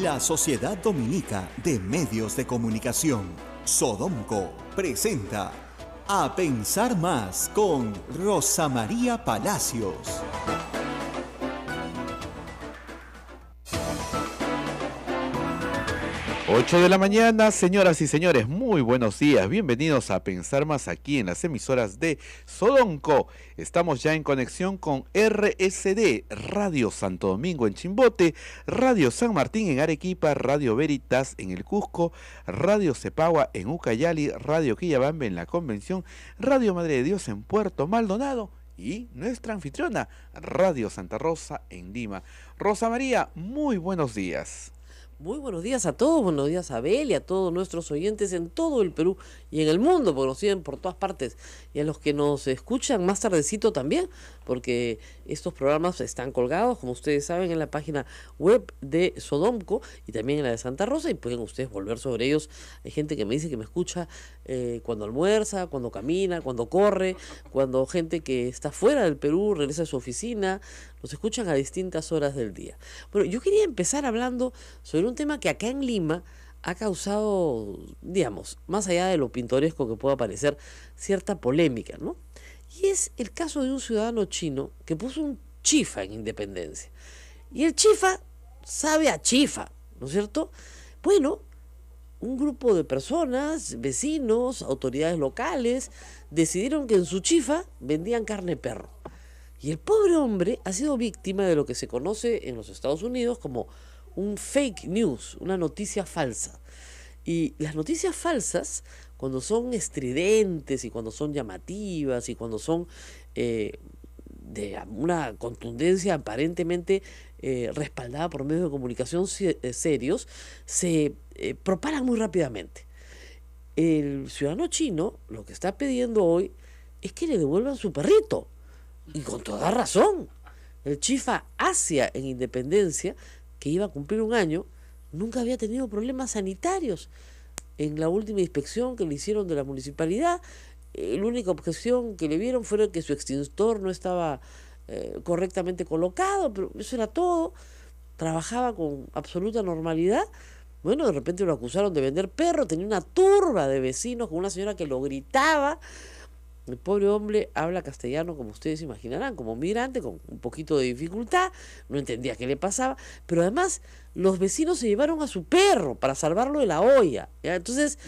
La Sociedad Dominica de Medios de Comunicación, Sodomco, presenta A Pensar Más con Rosa María Palacios. 8 de la mañana, señoras y señores, muy buenos días. Bienvenidos a Pensar Más aquí en las emisoras de Sodomco. Estamos ya en conexión con RSD, Radio Santo Domingo en Chimbote, Radio San Martín en Arequipa, Radio Veritas en el Cusco, Radio Cepagua en Ucayali, Radio Quillabambe en la Convención, Radio Madre de Dios en Puerto Maldonado y nuestra anfitriona, Radio Santa Rosa en Lima. Rosa María, muy buenos días. Muy buenos días a todos, buenos días a Abel y a todos nuestros oyentes en todo el Perú y en el mundo, porque nos siguen por todas partes, y a los que nos escuchan más tardecito también, porque estos programas están colgados, como ustedes saben, en la página web de Sodomco y también en la de Santa Rosa, y pueden ustedes volver sobre ellos. Hay gente que me dice que me escucha cuando almuerza, cuando camina, cuando corre, cuando gente que está fuera del Perú regresa a su oficina, nos escuchan a distintas horas del día. Bueno, yo quería empezar hablando sobre un tema que acá en Lima ha causado, digamos, más allá de lo pintoresco que pueda parecer, cierta polémica, ¿no? Y es el caso de un ciudadano chino que puso un chifa en Independencia. Y el chifa sabe a chifa, ¿no es cierto? Bueno, un grupo de personas, vecinos, autoridades locales, decidieron que en su chifa vendían carne de perro. Y el pobre hombre ha sido víctima de lo que se conoce en los Estados Unidos como un fake news, una noticia falsa. Y las noticias falsas, cuando son estridentes y cuando son llamativas y cuando son de una contundencia aparentemente respaldada por medios de comunicación serios, se propagan muy rápidamente. El ciudadano chino lo que está pidiendo hoy es que le devuelvan su perrito. Y con toda razón. El chifa Asia en Independencia, que iba a cumplir un año, nunca había tenido problemas sanitarios. En la última inspección que le hicieron de la municipalidad, la única objeción que le vieron fue que su extintor no estaba correctamente colocado, pero eso era todo. Trabajaba con absoluta normalidad Bueno, de repente lo acusaron de vender perro, tenía una turba de vecinos con una señora que lo gritaba. El pobre hombre habla castellano, como ustedes imaginarán, como migrante, con un poquito de dificultad, no entendía qué le pasaba, pero además los vecinos se llevaron a su perro para salvarlo de la olla, ¿ya? Entonces,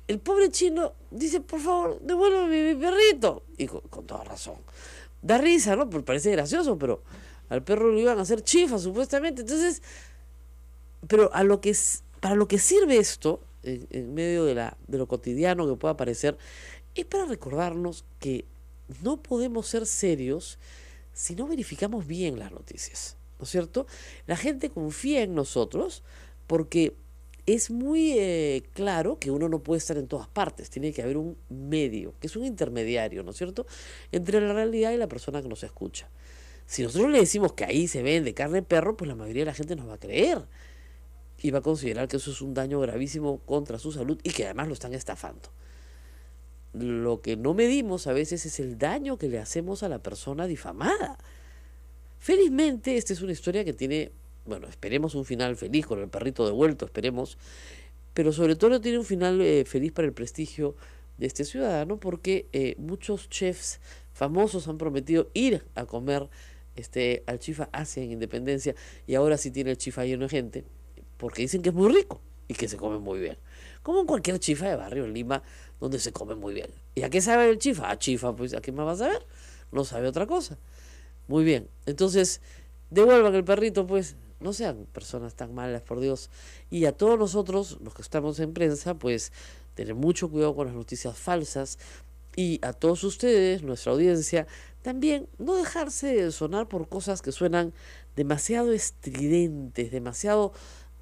el pobre chino dice, por favor, devuélveme mi perrito, y con toda razón. Da risa, ¿no? Porque parece gracioso, pero al perro lo iban a hacer chifa, supuestamente. Entonces, pero para lo que sirve esto, en medio de lo cotidiano que pueda parecer, es para recordarnos que no podemos ser serios si no verificamos bien las noticias, ¿no es cierto? La gente confía en nosotros porque es muy claro que uno no puede estar en todas partes, tiene que haber un medio, que es un intermediario, ¿no es cierto?, entre la realidad y la persona que nos escucha. Si nosotros le decimos que ahí se vende carne de perro, pues la mayoría de la gente nos va a creer y va a considerar que eso es un daño gravísimo contra su salud y que además lo están estafando. Lo que no medimos a veces es el daño que le hacemos a la persona difamada. Felizmente, esta es una historia que tiene, bueno, esperemos un final feliz con el perrito devuelto, esperemos, pero sobre todo tiene un final feliz para el prestigio de este ciudadano, porque muchos chefs famosos han prometido ir a comer al Chifa Asia en Independencia, y ahora sí tiene el Chifa lleno de gente, porque dicen que es muy rico y que se come muy bien. Como en cualquier chifa de barrio en Lima, donde se come muy bien. ¿Y a qué sabe el chifa? A chifa, pues ¿a qué más va a saber? No sabe otra cosa. Muy bien, entonces devuelvan el perrito, pues no sean personas tan malas, por Dios. Y a todos nosotros, los que estamos en prensa, pues tener mucho cuidado con las noticias falsas. Y a todos ustedes, nuestra audiencia, también no dejarse sonar por cosas que suenan demasiado estridentes, demasiado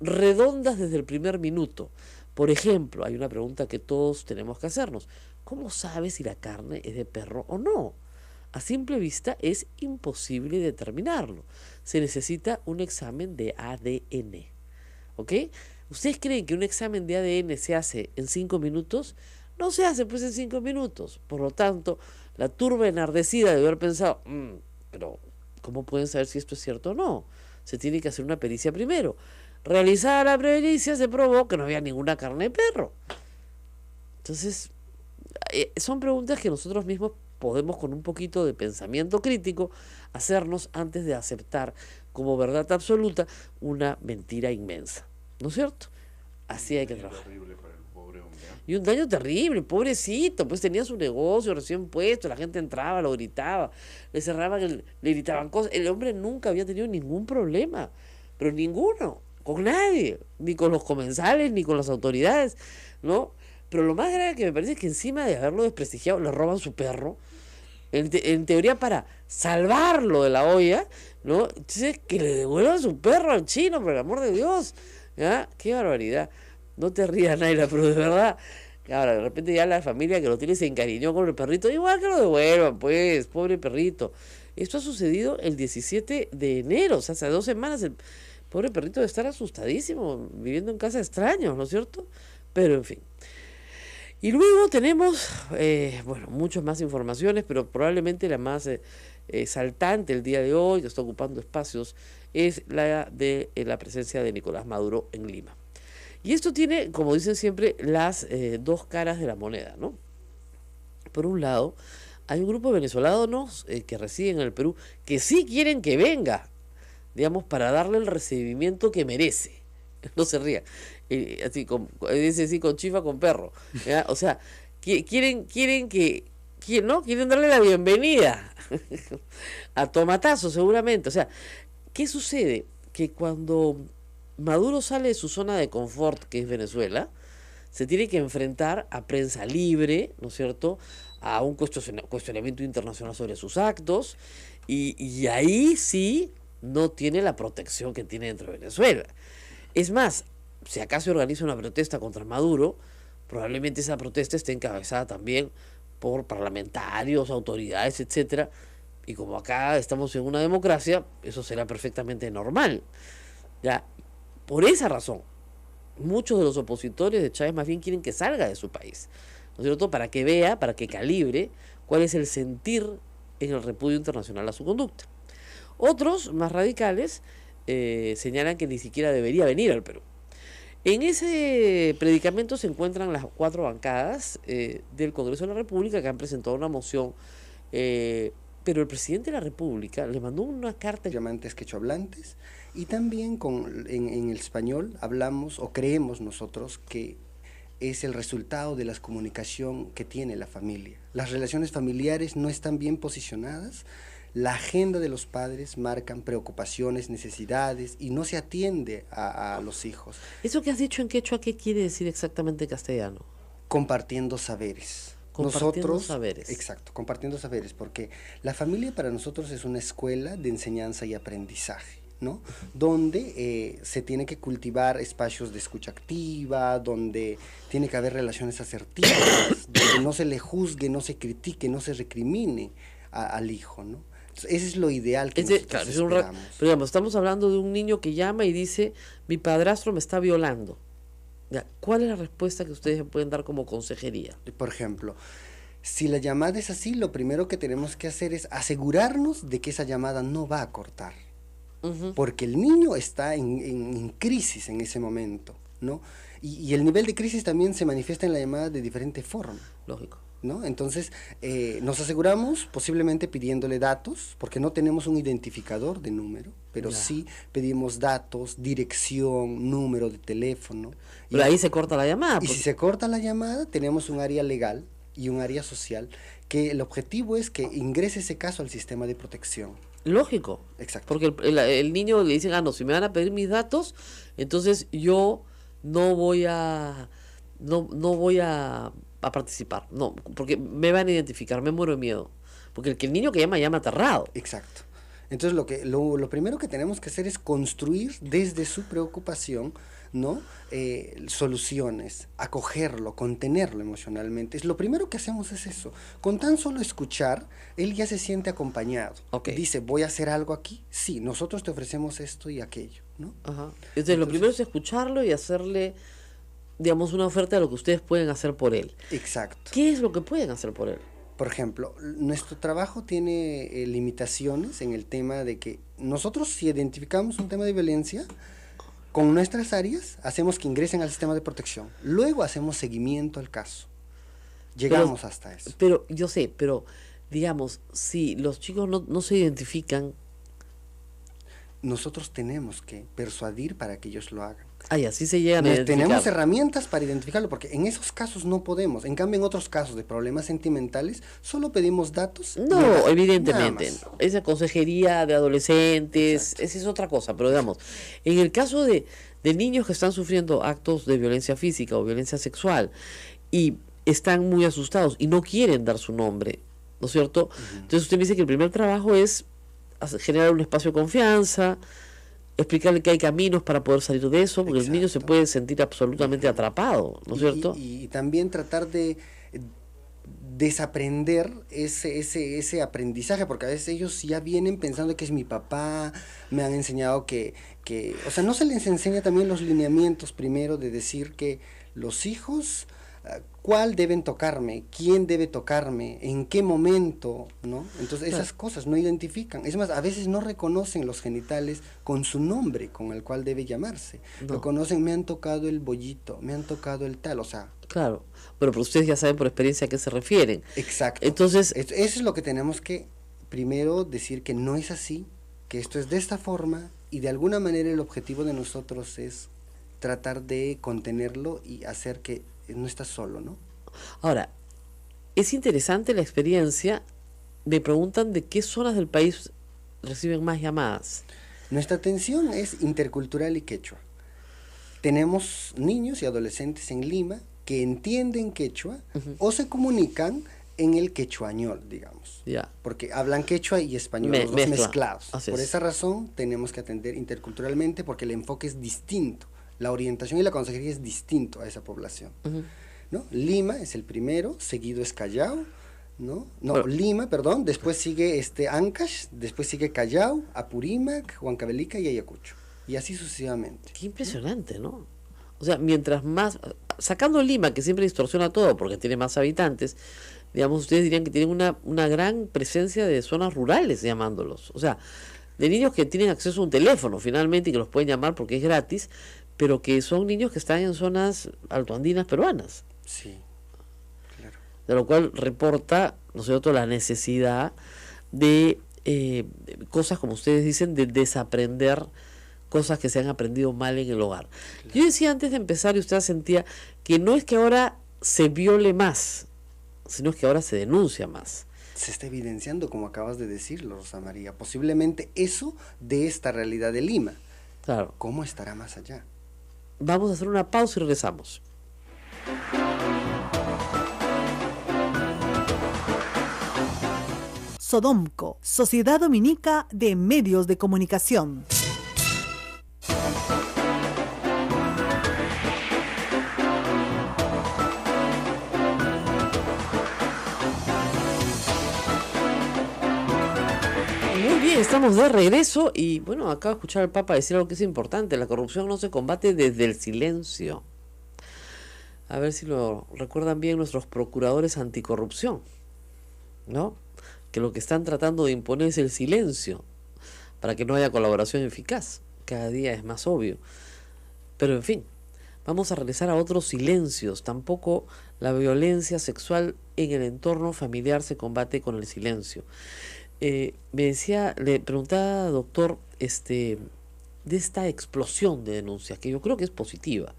redondas desde el primer minuto. Por ejemplo, hay una pregunta que todos tenemos que hacernos. ¿Cómo sabes si la carne es de perro o no? A simple vista es imposible determinarlo. Se necesita un examen de ADN. ¿Ok? ¿Ustedes creen que un examen de ADN se hace en 5 minutos? No se hace pues en 5 minutos. Por lo tanto, la turba enardecida debe haber pensado, pero ¿cómo pueden saber si esto es cierto o no? Se tiene que hacer una pericia primero. Realizada la pericia, se probó que no había ninguna carne de perro. Entonces, son preguntas que nosotros mismos podemos, con un poquito de pensamiento crítico, hacernos antes de aceptar como verdad absoluta una mentira inmensa. ¿No es cierto? Así hay que trabajar. Y un daño terrible, pobrecito, pues tenía su negocio recién puesto, la gente entraba, lo gritaba, le cerraban, le gritaban cosas. El hombre nunca había tenido ningún problema, pero ninguno, con nadie, ni con los comensales, ni con las autoridades, ¿no? Pero lo más grave que me parece es que encima de haberlo desprestigiado, le roban su perro, en teoría para salvarlo de la olla, ¿no? Entonces, que le devuelvan su perro al chino, por el amor de Dios, ¿ya? Qué barbaridad. No te rías, Naila, pero de verdad, ahora de repente ya la familia que lo tiene se encariñó con el perrito, igual que lo devuelvan, pues, pobre perrito. Esto ha sucedido el 17 de enero, o sea, hace 2 semanas. El pobre perrito debe estar asustadísimo, viviendo en casa de extraños, ¿no es cierto? Pero en fin. Y luego tenemos, bueno, muchas más informaciones, pero probablemente la más saltante el día de hoy, que está ocupando espacios, es la de la presencia de Nicolás Maduro en Lima. Y esto tiene, como dicen siempre, las 2 caras de la moneda, ¿no? Por un lado, hay un grupo de venezolanos que residen en el Perú que sí quieren que venga, digamos, para darle el recibimiento que merece. No se ría. Así, dice así, con chifa, con perro, ¿ya? O sea, quieren ¿no? Quieren darle la bienvenida a tomatazo, seguramente. O sea, ¿qué sucede? Que cuando Maduro sale de su zona de confort, que es Venezuela, se tiene que enfrentar a prensa libre, ¿no es cierto?, a un cuestionamiento internacional sobre sus actos, y ahí sí no tiene la protección que tiene dentro de Venezuela. Es más, si acá se organiza una protesta contra Maduro, probablemente esa protesta esté encabezada también por parlamentarios, autoridades, etcétera, y como acá estamos en una democracia, eso será perfectamente normal. Ya, por esa razón, muchos de los opositores de Chávez más bien quieren que salga de su país, ¿no es cierto?, para que vea, para que calibre cuál es el sentir en el repudio internacional a su conducta. Otros, más radicales, señalan que ni siquiera debería venir al Perú. En ese predicamento se encuentran las 4 bancadas del Congreso de la República que han presentado una moción, pero el presidente de la República le mandó una carta. Llamantes quechohablantes, y también en el español hablamos o creemos nosotros que es el resultado de la comunicación que tiene la familia. Las relaciones familiares no están bien posicionadas, la agenda de los padres marcan preocupaciones, necesidades y no se atiende a los hijos. Eso que has dicho en quechua, ¿qué quiere decir exactamente en castellano? Compartiendo saberes. Compartiendo saberes. Exacto, compartiendo saberes, porque la familia para nosotros es una escuela de enseñanza y aprendizaje, ¿no? Donde se tiene que cultivar espacios de escucha activa, donde tiene que haber relaciones asertivas, donde no se le juzgue, no se critique, no se recrimine al hijo, ¿no? Entonces, ese es lo ideal que nosotros esperamos. Pero digamos, estamos hablando de un niño que llama y dice, mi padrastro me está violando. Ya, ¿cuál es la respuesta que ustedes pueden dar como consejería? Por ejemplo, si la llamada es así, lo primero que tenemos que hacer es asegurarnos de que esa llamada no va a cortar. Porque el niño está en crisis en ese momento, ¿no? Y el nivel de crisis también se manifiesta en la llamada de diferente forma. Lógico. ¿No? Entonces, nos aseguramos posiblemente pidiéndole datos, porque no tenemos un identificador de número, pero sí pedimos datos, dirección, número de teléfono. Pero ahí se corta la llamada. Y si se corta la llamada, tenemos un área legal y un área social, que el objetivo es que ingrese ese caso al sistema de protección. Lógico. Exacto. Porque el niño le dicen, no, si me van a pedir mis datos, entonces yo no voy a participar, no, porque me van a identificar, me muero de miedo, porque el niño que llama aterrado. Exacto. Entonces lo primero que tenemos que hacer es construir desde su preocupación, ¿no? Soluciones, acogerlo, contenerlo emocionalmente. Lo primero que hacemos es eso. Con tan solo escuchar, él ya se siente acompañado. Okay. Dice, ¿voy a hacer algo aquí? Sí, nosotros te ofrecemos esto y aquello, ¿no? Ajá. Entonces lo primero es escucharlo y hacerle, digamos, una oferta de lo que ustedes pueden hacer por él. Exacto. ¿Qué es lo que pueden hacer por él? Por ejemplo, nuestro trabajo tiene limitaciones en el tema de que nosotros, si identificamos un tema de violencia, con nuestras áreas hacemos que ingresen al sistema de protección. Luego hacemos seguimiento al caso. Llegamos hasta eso. Pero yo sé, pero digamos, si los chicos no se identifican, nosotros tenemos que persuadir para que ellos lo hagan. Así se llegan a identificar. Tenemos herramientas para identificarlo, porque en esos casos no podemos. En cambio, en otros casos de problemas sentimentales, solo pedimos datos. No, evidentemente. Esa consejería de adolescentes, esa es otra cosa. Pero digamos, en el caso de niños que están sufriendo actos de violencia física o violencia sexual y están muy asustados y no quieren dar su nombre, ¿no es cierto? Entonces usted me dice que el primer trabajo es generar un espacio de confianza, explicarle que hay caminos para poder salir de eso, porque el niño se puede sentir absolutamente atrapado, ¿no es cierto? Y también tratar de desaprender ese aprendizaje, porque a veces ellos ya vienen pensando que es mi papá, me han enseñado que o sea, no se les enseña también los lineamientos primero de decir que los hijos, ¿cuál deben tocarme? ¿Quién debe tocarme? ¿En qué momento? ¿No? Entonces esas cosas no identifican. Es más, a veces no reconocen los genitales con su nombre, con el cual debe llamarse. Lo conocen, me han tocado el bollito, me han tocado el tal, o sea. Claro, pero ustedes ya saben por experiencia a qué se refieren. Exacto. Entonces, eso es lo que tenemos que primero decir, que no es así, que esto es de esta forma, y de alguna manera el objetivo de nosotros es tratar de contenerlo y hacer que no estás solo, ¿no? Ahora, es interesante la experiencia. Me preguntan de qué zonas del país reciben más llamadas. Nuestra atención es intercultural y quechua. Tenemos niños y adolescentes en Lima que entienden quechua o se comunican en el quechuañol, digamos. Porque hablan quechua y español, los dos mezclados. Por esa razón tenemos que atender interculturalmente, porque el enfoque es distinto. La orientación y la consejería es distinto a esa población, ¿no? Lima es el primero, seguido es Callao, ¿no? Lima, perdón, después sigue Ancash, después sigue Callao, Apurímac, Huancavelica y Ayacucho, y así sucesivamente. Qué impresionante, ¿no? O sea, mientras más, sacando Lima, que siempre distorsiona todo porque tiene más habitantes, digamos, ustedes dirían que tienen una gran presencia de zonas rurales, llamándolos, o sea, de niños que tienen acceso a un teléfono finalmente y que los pueden llamar porque es gratis, pero que son niños que están en zonas altoandinas peruanas, Sí, claro. de lo cual reporta, ¿no es cierto?, la necesidad de cosas, como ustedes dicen, de desaprender cosas que se han aprendido mal en el hogar. Yo decía antes de empezar, y usted sentía que no es que ahora se viole más, sino que ahora se denuncia más. Se está evidenciando, como acabas de decirlo, Rosa María, posiblemente eso de esta realidad de Lima. Claro. ¿Cómo estará más allá? Vamos a hacer una pausa y regresamos. Sodomco, Sociedad Dominica de Medios de Comunicación. Muy bien, estamos de regreso y bueno, acabo de escuchar al Papa decir algo que es importante: la corrupción no se combate desde el silencio. A ver si lo recuerdan bien nuestros procuradores anticorrupción, ¿no? Que lo que están tratando de imponer es el silencio para que no haya colaboración eficaz. Cada día es más obvio. Pero en fin, vamos a regresar a otros silencios. Tampoco la violencia sexual en el entorno familiar se combate con el silencio. Me decía, le preguntaba, doctor, de esta explosión de denuncias, que yo creo que es positiva.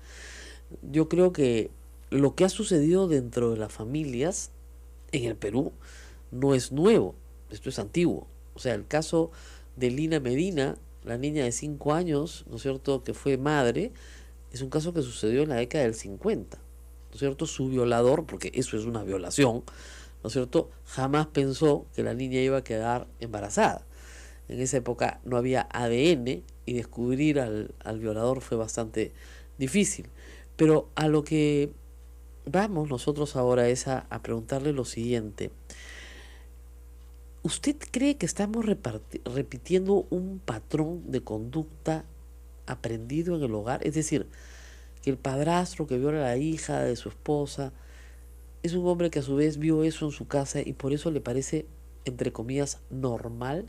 Yo creo que lo que ha sucedido dentro de las familias en el Perú no es nuevo, esto es antiguo. O sea, el caso de Lina Medina, la niña de 5 años, ¿no es cierto?, que fue madre, es un caso que sucedió en la década del 50, ¿no es cierto? Su violador, porque eso es una violación, ¿no es cierto?, jamás pensó que la niña iba a quedar embarazada. En esa época no había ADN y descubrir al violador fue bastante difícil. Pero a lo que vamos nosotros ahora es a preguntarle lo siguiente. ¿Usted cree que estamos repitiendo un patrón de conducta aprendido en el hogar? Es decir, que el padrastro que viola a la hija de su esposa es un hombre que a su vez vio eso en su casa y por eso le parece, entre comillas, normal,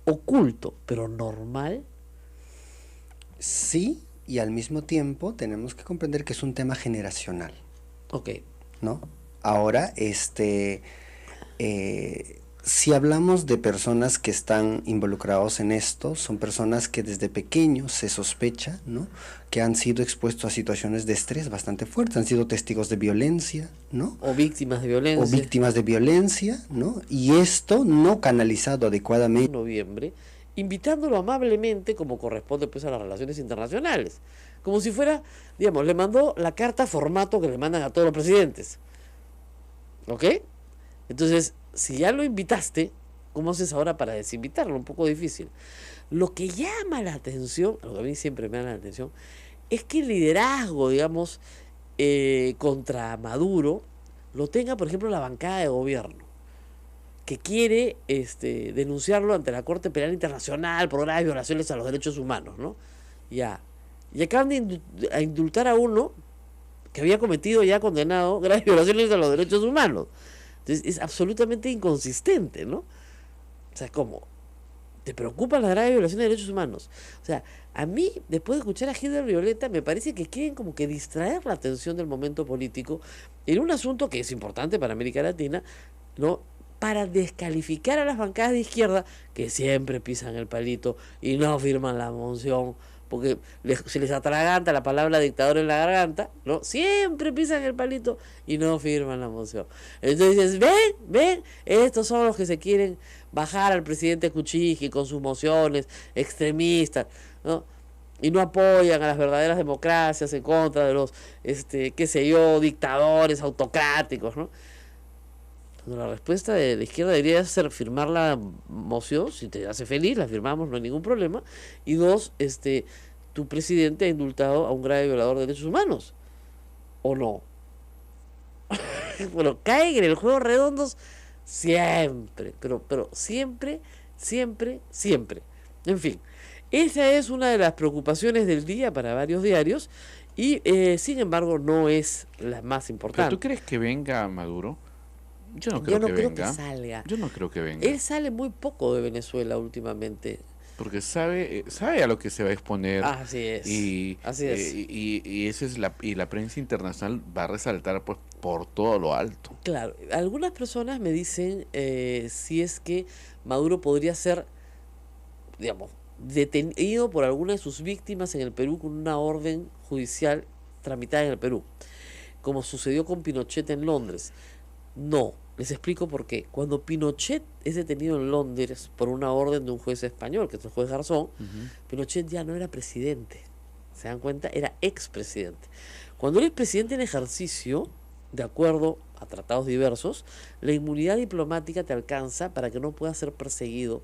oculto, pero normal. Sí, y al mismo tiempo tenemos que comprender que es un tema generacional, Ok. ¿no? Ahora, si hablamos de personas que están involucrados en esto, son personas que desde pequeños se sospecha, ¿no?, que han sido expuestos a situaciones de estrés bastante fuertes, han sido testigos de violencia, ¿no?, O víctimas de o violencia. víctimas de violencia, ¿no?, y esto no canalizado adecuadamente. En noviembre, invitándolo amablemente, como corresponde pues a las relaciones internacionales, como si fuera, digamos, le mandó la carta formato que le mandan a todos los presidentes, ¿ok? Entonces, si ya lo invitaste, ¿cómo haces ahora para desinvitarlo? Un poco difícil. Lo que llama la atención, lo que a mí siempre me llama la atención, es que el liderazgo, digamos, contra Maduro lo tenga, por ejemplo, la bancada de gobierno, que quiere denunciarlo ante la Corte Penal Internacional por graves violaciones a los derechos humanos, ¿no? Ya. Y acaban de indultar a uno que había cometido, ya condenado, graves violaciones a los derechos humanos. Entonces es absolutamente inconsistente, ¿no? O sea, ¿cómo? ¿Te preocupan las graves violaciones de derechos humanos? O sea, a mí, después de escuchar a Hilder Violeta, me parece que quieren como que distraer la atención del momento político en un asunto que es importante para América Latina, ¿no?, para descalificar a las bancadas de izquierda que siempre pisan el palito y no firman la moción, porque se les atraganta la palabra dictador en la garganta, ¿no? Siempre pisan el palito y no firman la moción. Entonces, ven, estos son los que se quieren bajar al presidente Kuczynski con sus mociones extremistas, ¿no? Y no apoyan a las verdaderas democracias en contra de los, qué sé yo, dictadores autocráticos, ¿no? La respuesta de la izquierda debería ser firmar la moción. Si te hace feliz, la firmamos, no hay ningún problema. Y dos, tu presidente ha indultado a un grave violador de derechos humanos, ¿o no? Bueno, caen en el juego redondos siempre, pero siempre. En fin, esa es una de las preocupaciones del día para varios diarios y sin embargo no es la más importante. ¿Pero tú crees que venga Maduro? Yo no Yo creo no que creo venga. que salga. Yo no creo que venga. Él sale muy poco de Venezuela últimamente. Porque sabe a lo que se va a exponer. Así es. Así es. Y esa es la prensa internacional va a resaltar pues por todo lo alto. Claro, algunas personas me dicen si es que Maduro podría ser, digamos, detenido por alguna de sus víctimas en el Perú con una orden judicial tramitada en el Perú, como sucedió con Pinochet en Londres. No, les explico por qué. Cuando Pinochet es detenido en Londres por una orden de un juez español, que es el juez Garzón, Pinochet ya no era presidente. ¿Se dan cuenta? Era expresidente. Cuando él es presidente en ejercicio, de acuerdo a tratados diversos, la inmunidad diplomática te alcanza para que no puedas ser perseguido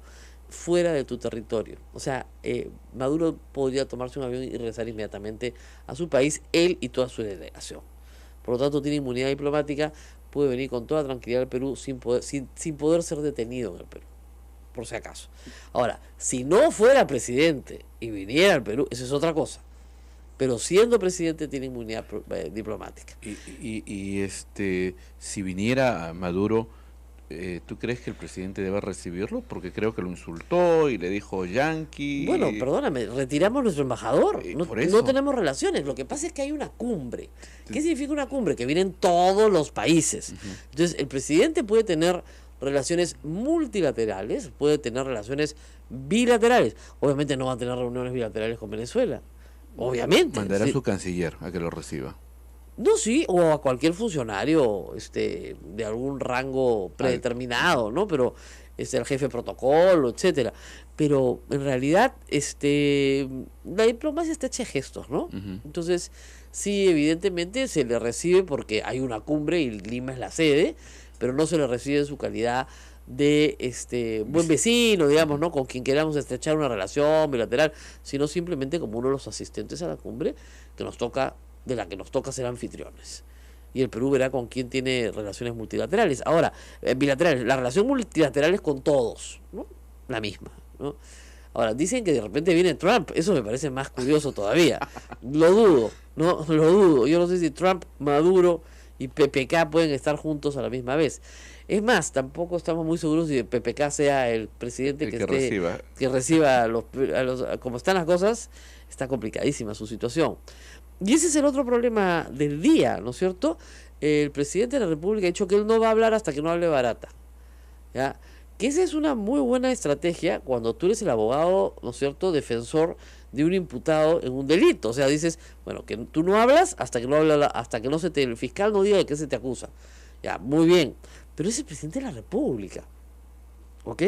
fuera de tu territorio. O sea, Maduro podría tomarse un avión y regresar inmediatamente a su país, él y toda su delegación. Por lo tanto, tiene inmunidad diplomática, puede venir con toda tranquilidad al Perú sin poder ser detenido en el Perú, por si acaso. Ahora, si no fuera presidente y viniera al Perú, eso es otra cosa. Pero siendo presidente tiene inmunidad diplomática. Si viniera Maduro, ¿tú crees que el presidente debe recibirlo? Porque creo que lo insultó y le dijo yanqui. Bueno, perdóname, retiramos nuestro embajador. Por eso. No tenemos relaciones. Lo que pasa es que hay una cumbre. ¿Qué significa una cumbre? Que vienen todos los países. Entonces, el presidente puede tener relaciones multilaterales, puede tener relaciones bilaterales. Obviamente no va a tener reuniones bilaterales con Venezuela. Obviamente. Mandará a su canciller a que lo reciba. No, sí, o a cualquier funcionario de algún rango predeterminado, ¿no? Pero el jefe de protocolo, etcétera. Pero en realidad la diplomacia está hecha de gestos, ¿no? Entonces, sí, evidentemente se le recibe porque hay una cumbre y Lima es la sede, pero no se le recibe en su calidad de buen vecino, digamos, ¿no? Con quien queramos estrechar una relación bilateral, sino simplemente como uno de los asistentes a la cumbre de la que nos toca ser anfitriones. Y el Perú verá con quién tiene relaciones multilaterales. Ahora, bilaterales, la relación multilateral es con todos, ¿no? La misma, ¿no? Ahora, dicen que de repente viene Trump, eso me parece más curioso todavía. Lo dudo, ¿no? Lo dudo. Yo no sé si Trump, Maduro y PPK pueden estar juntos a la misma vez. Es más, tampoco estamos muy seguros si PPK sea el presidente que reciba como están las cosas. Está complicadísima su situación. Y ese es el otro problema del día, ¿no es cierto? El presidente de la República ha dicho que él no va a hablar hasta que no hable Barata, ¿ya? Que esa es una muy buena estrategia cuando tú eres el abogado, ¿no es cierto?, defensor de un imputado en un delito. O sea, dices, bueno, que tú no hablas hasta que no el fiscal no diga de qué se te acusa. Ya, muy bien. Pero es el presidente de la República, ¿ok?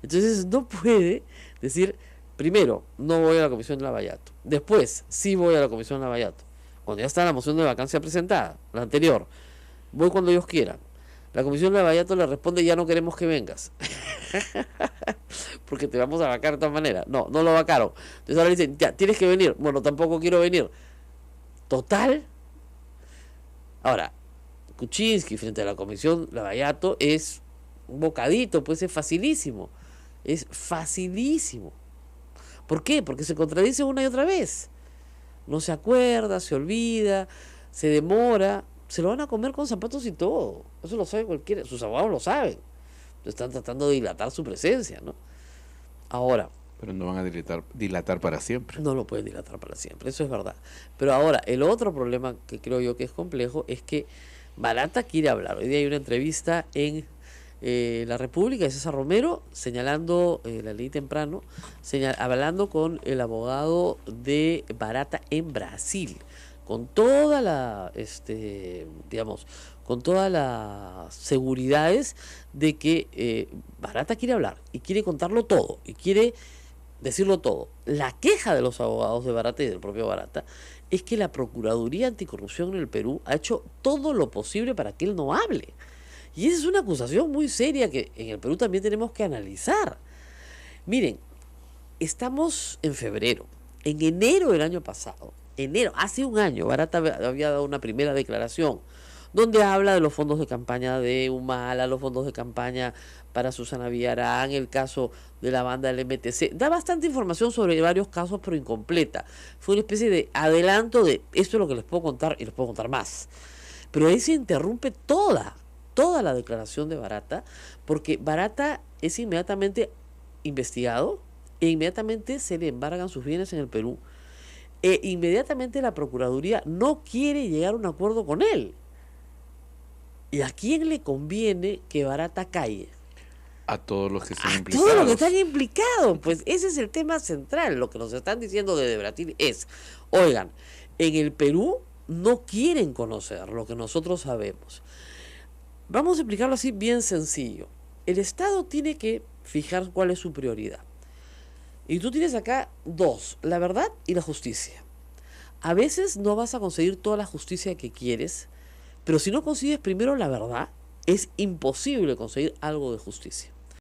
Entonces no puede decir, primero, no voy a la comisión de Lavallato. Después, sí voy a la comisión de Lavallato. Cuando ya está la moción de vacancia presentada, la anterior, voy cuando ellos quieran. La comisión de Lavallato le responde, ya no queremos que vengas. Porque te vamos a vacar de todas maneras. No lo vacaron. Entonces ahora le dicen, ya, tienes que venir. Bueno, tampoco quiero venir. Total. Ahora, Kuczynski frente a la comisión Lavallato es un bocadito, pues es facilísimo. Es facilísimo. ¿Por qué? Porque se contradice una y otra vez. No se acuerda, se olvida, se demora. Se lo van a comer con zapatos y todo. Eso lo sabe cualquiera. Sus abogados lo saben. Están tratando de dilatar su presencia, ¿no? Ahora. Pero no van a dilatar para siempre. No lo pueden dilatar para siempre, eso es verdad. Pero ahora, el otro problema que creo yo que es complejo es que Barata quiere hablar. Hoy día hay una entrevista en La República de César Romero señalando, la leí temprano, hablando con el abogado de Barata en Brasil, con toda la, con todas las seguridades de que Barata quiere hablar y quiere contarlo todo y quiere decirlo todo. La queja de los abogados de Barata y del propio Barata es que la Procuraduría Anticorrupción en el Perú ha hecho todo lo posible para que él no hable. Y esa es una acusación muy seria que en el Perú también tenemos que analizar. Miren, estamos en febrero. En enero del año pasado, hace un año, Barata había dado una primera declaración donde habla de los fondos de campaña de Humala, los fondos de campaña para Susana Villarán, el caso de la banda del MTC. Da bastante información sobre varios casos, pero incompleta. Fue una especie de adelanto de esto es lo que les puedo contar y les puedo contar más. Pero ahí se interrumpe toda la declaración de Barata, porque Barata es inmediatamente investigado e inmediatamente se le embargan sus bienes en el Perú, e inmediatamente la Procuraduría no quiere llegar a un acuerdo con él. ¿Y a quién le conviene que Barata calle? A todos los que están A implicados. todos los que están implicados. Pues ese es el tema central. Lo que nos están diciendo desde Brasil es, oigan, en el Perú no quieren conocer lo que nosotros sabemos. Vamos a explicarlo así bien sencillo. El Estado tiene que fijar cuál es su prioridad. Y tú tienes acá dos, la verdad y la justicia. A veces no vas a conseguir toda la justicia que quieres, pero si no consigues primero la verdad, es imposible conseguir algo de justicia.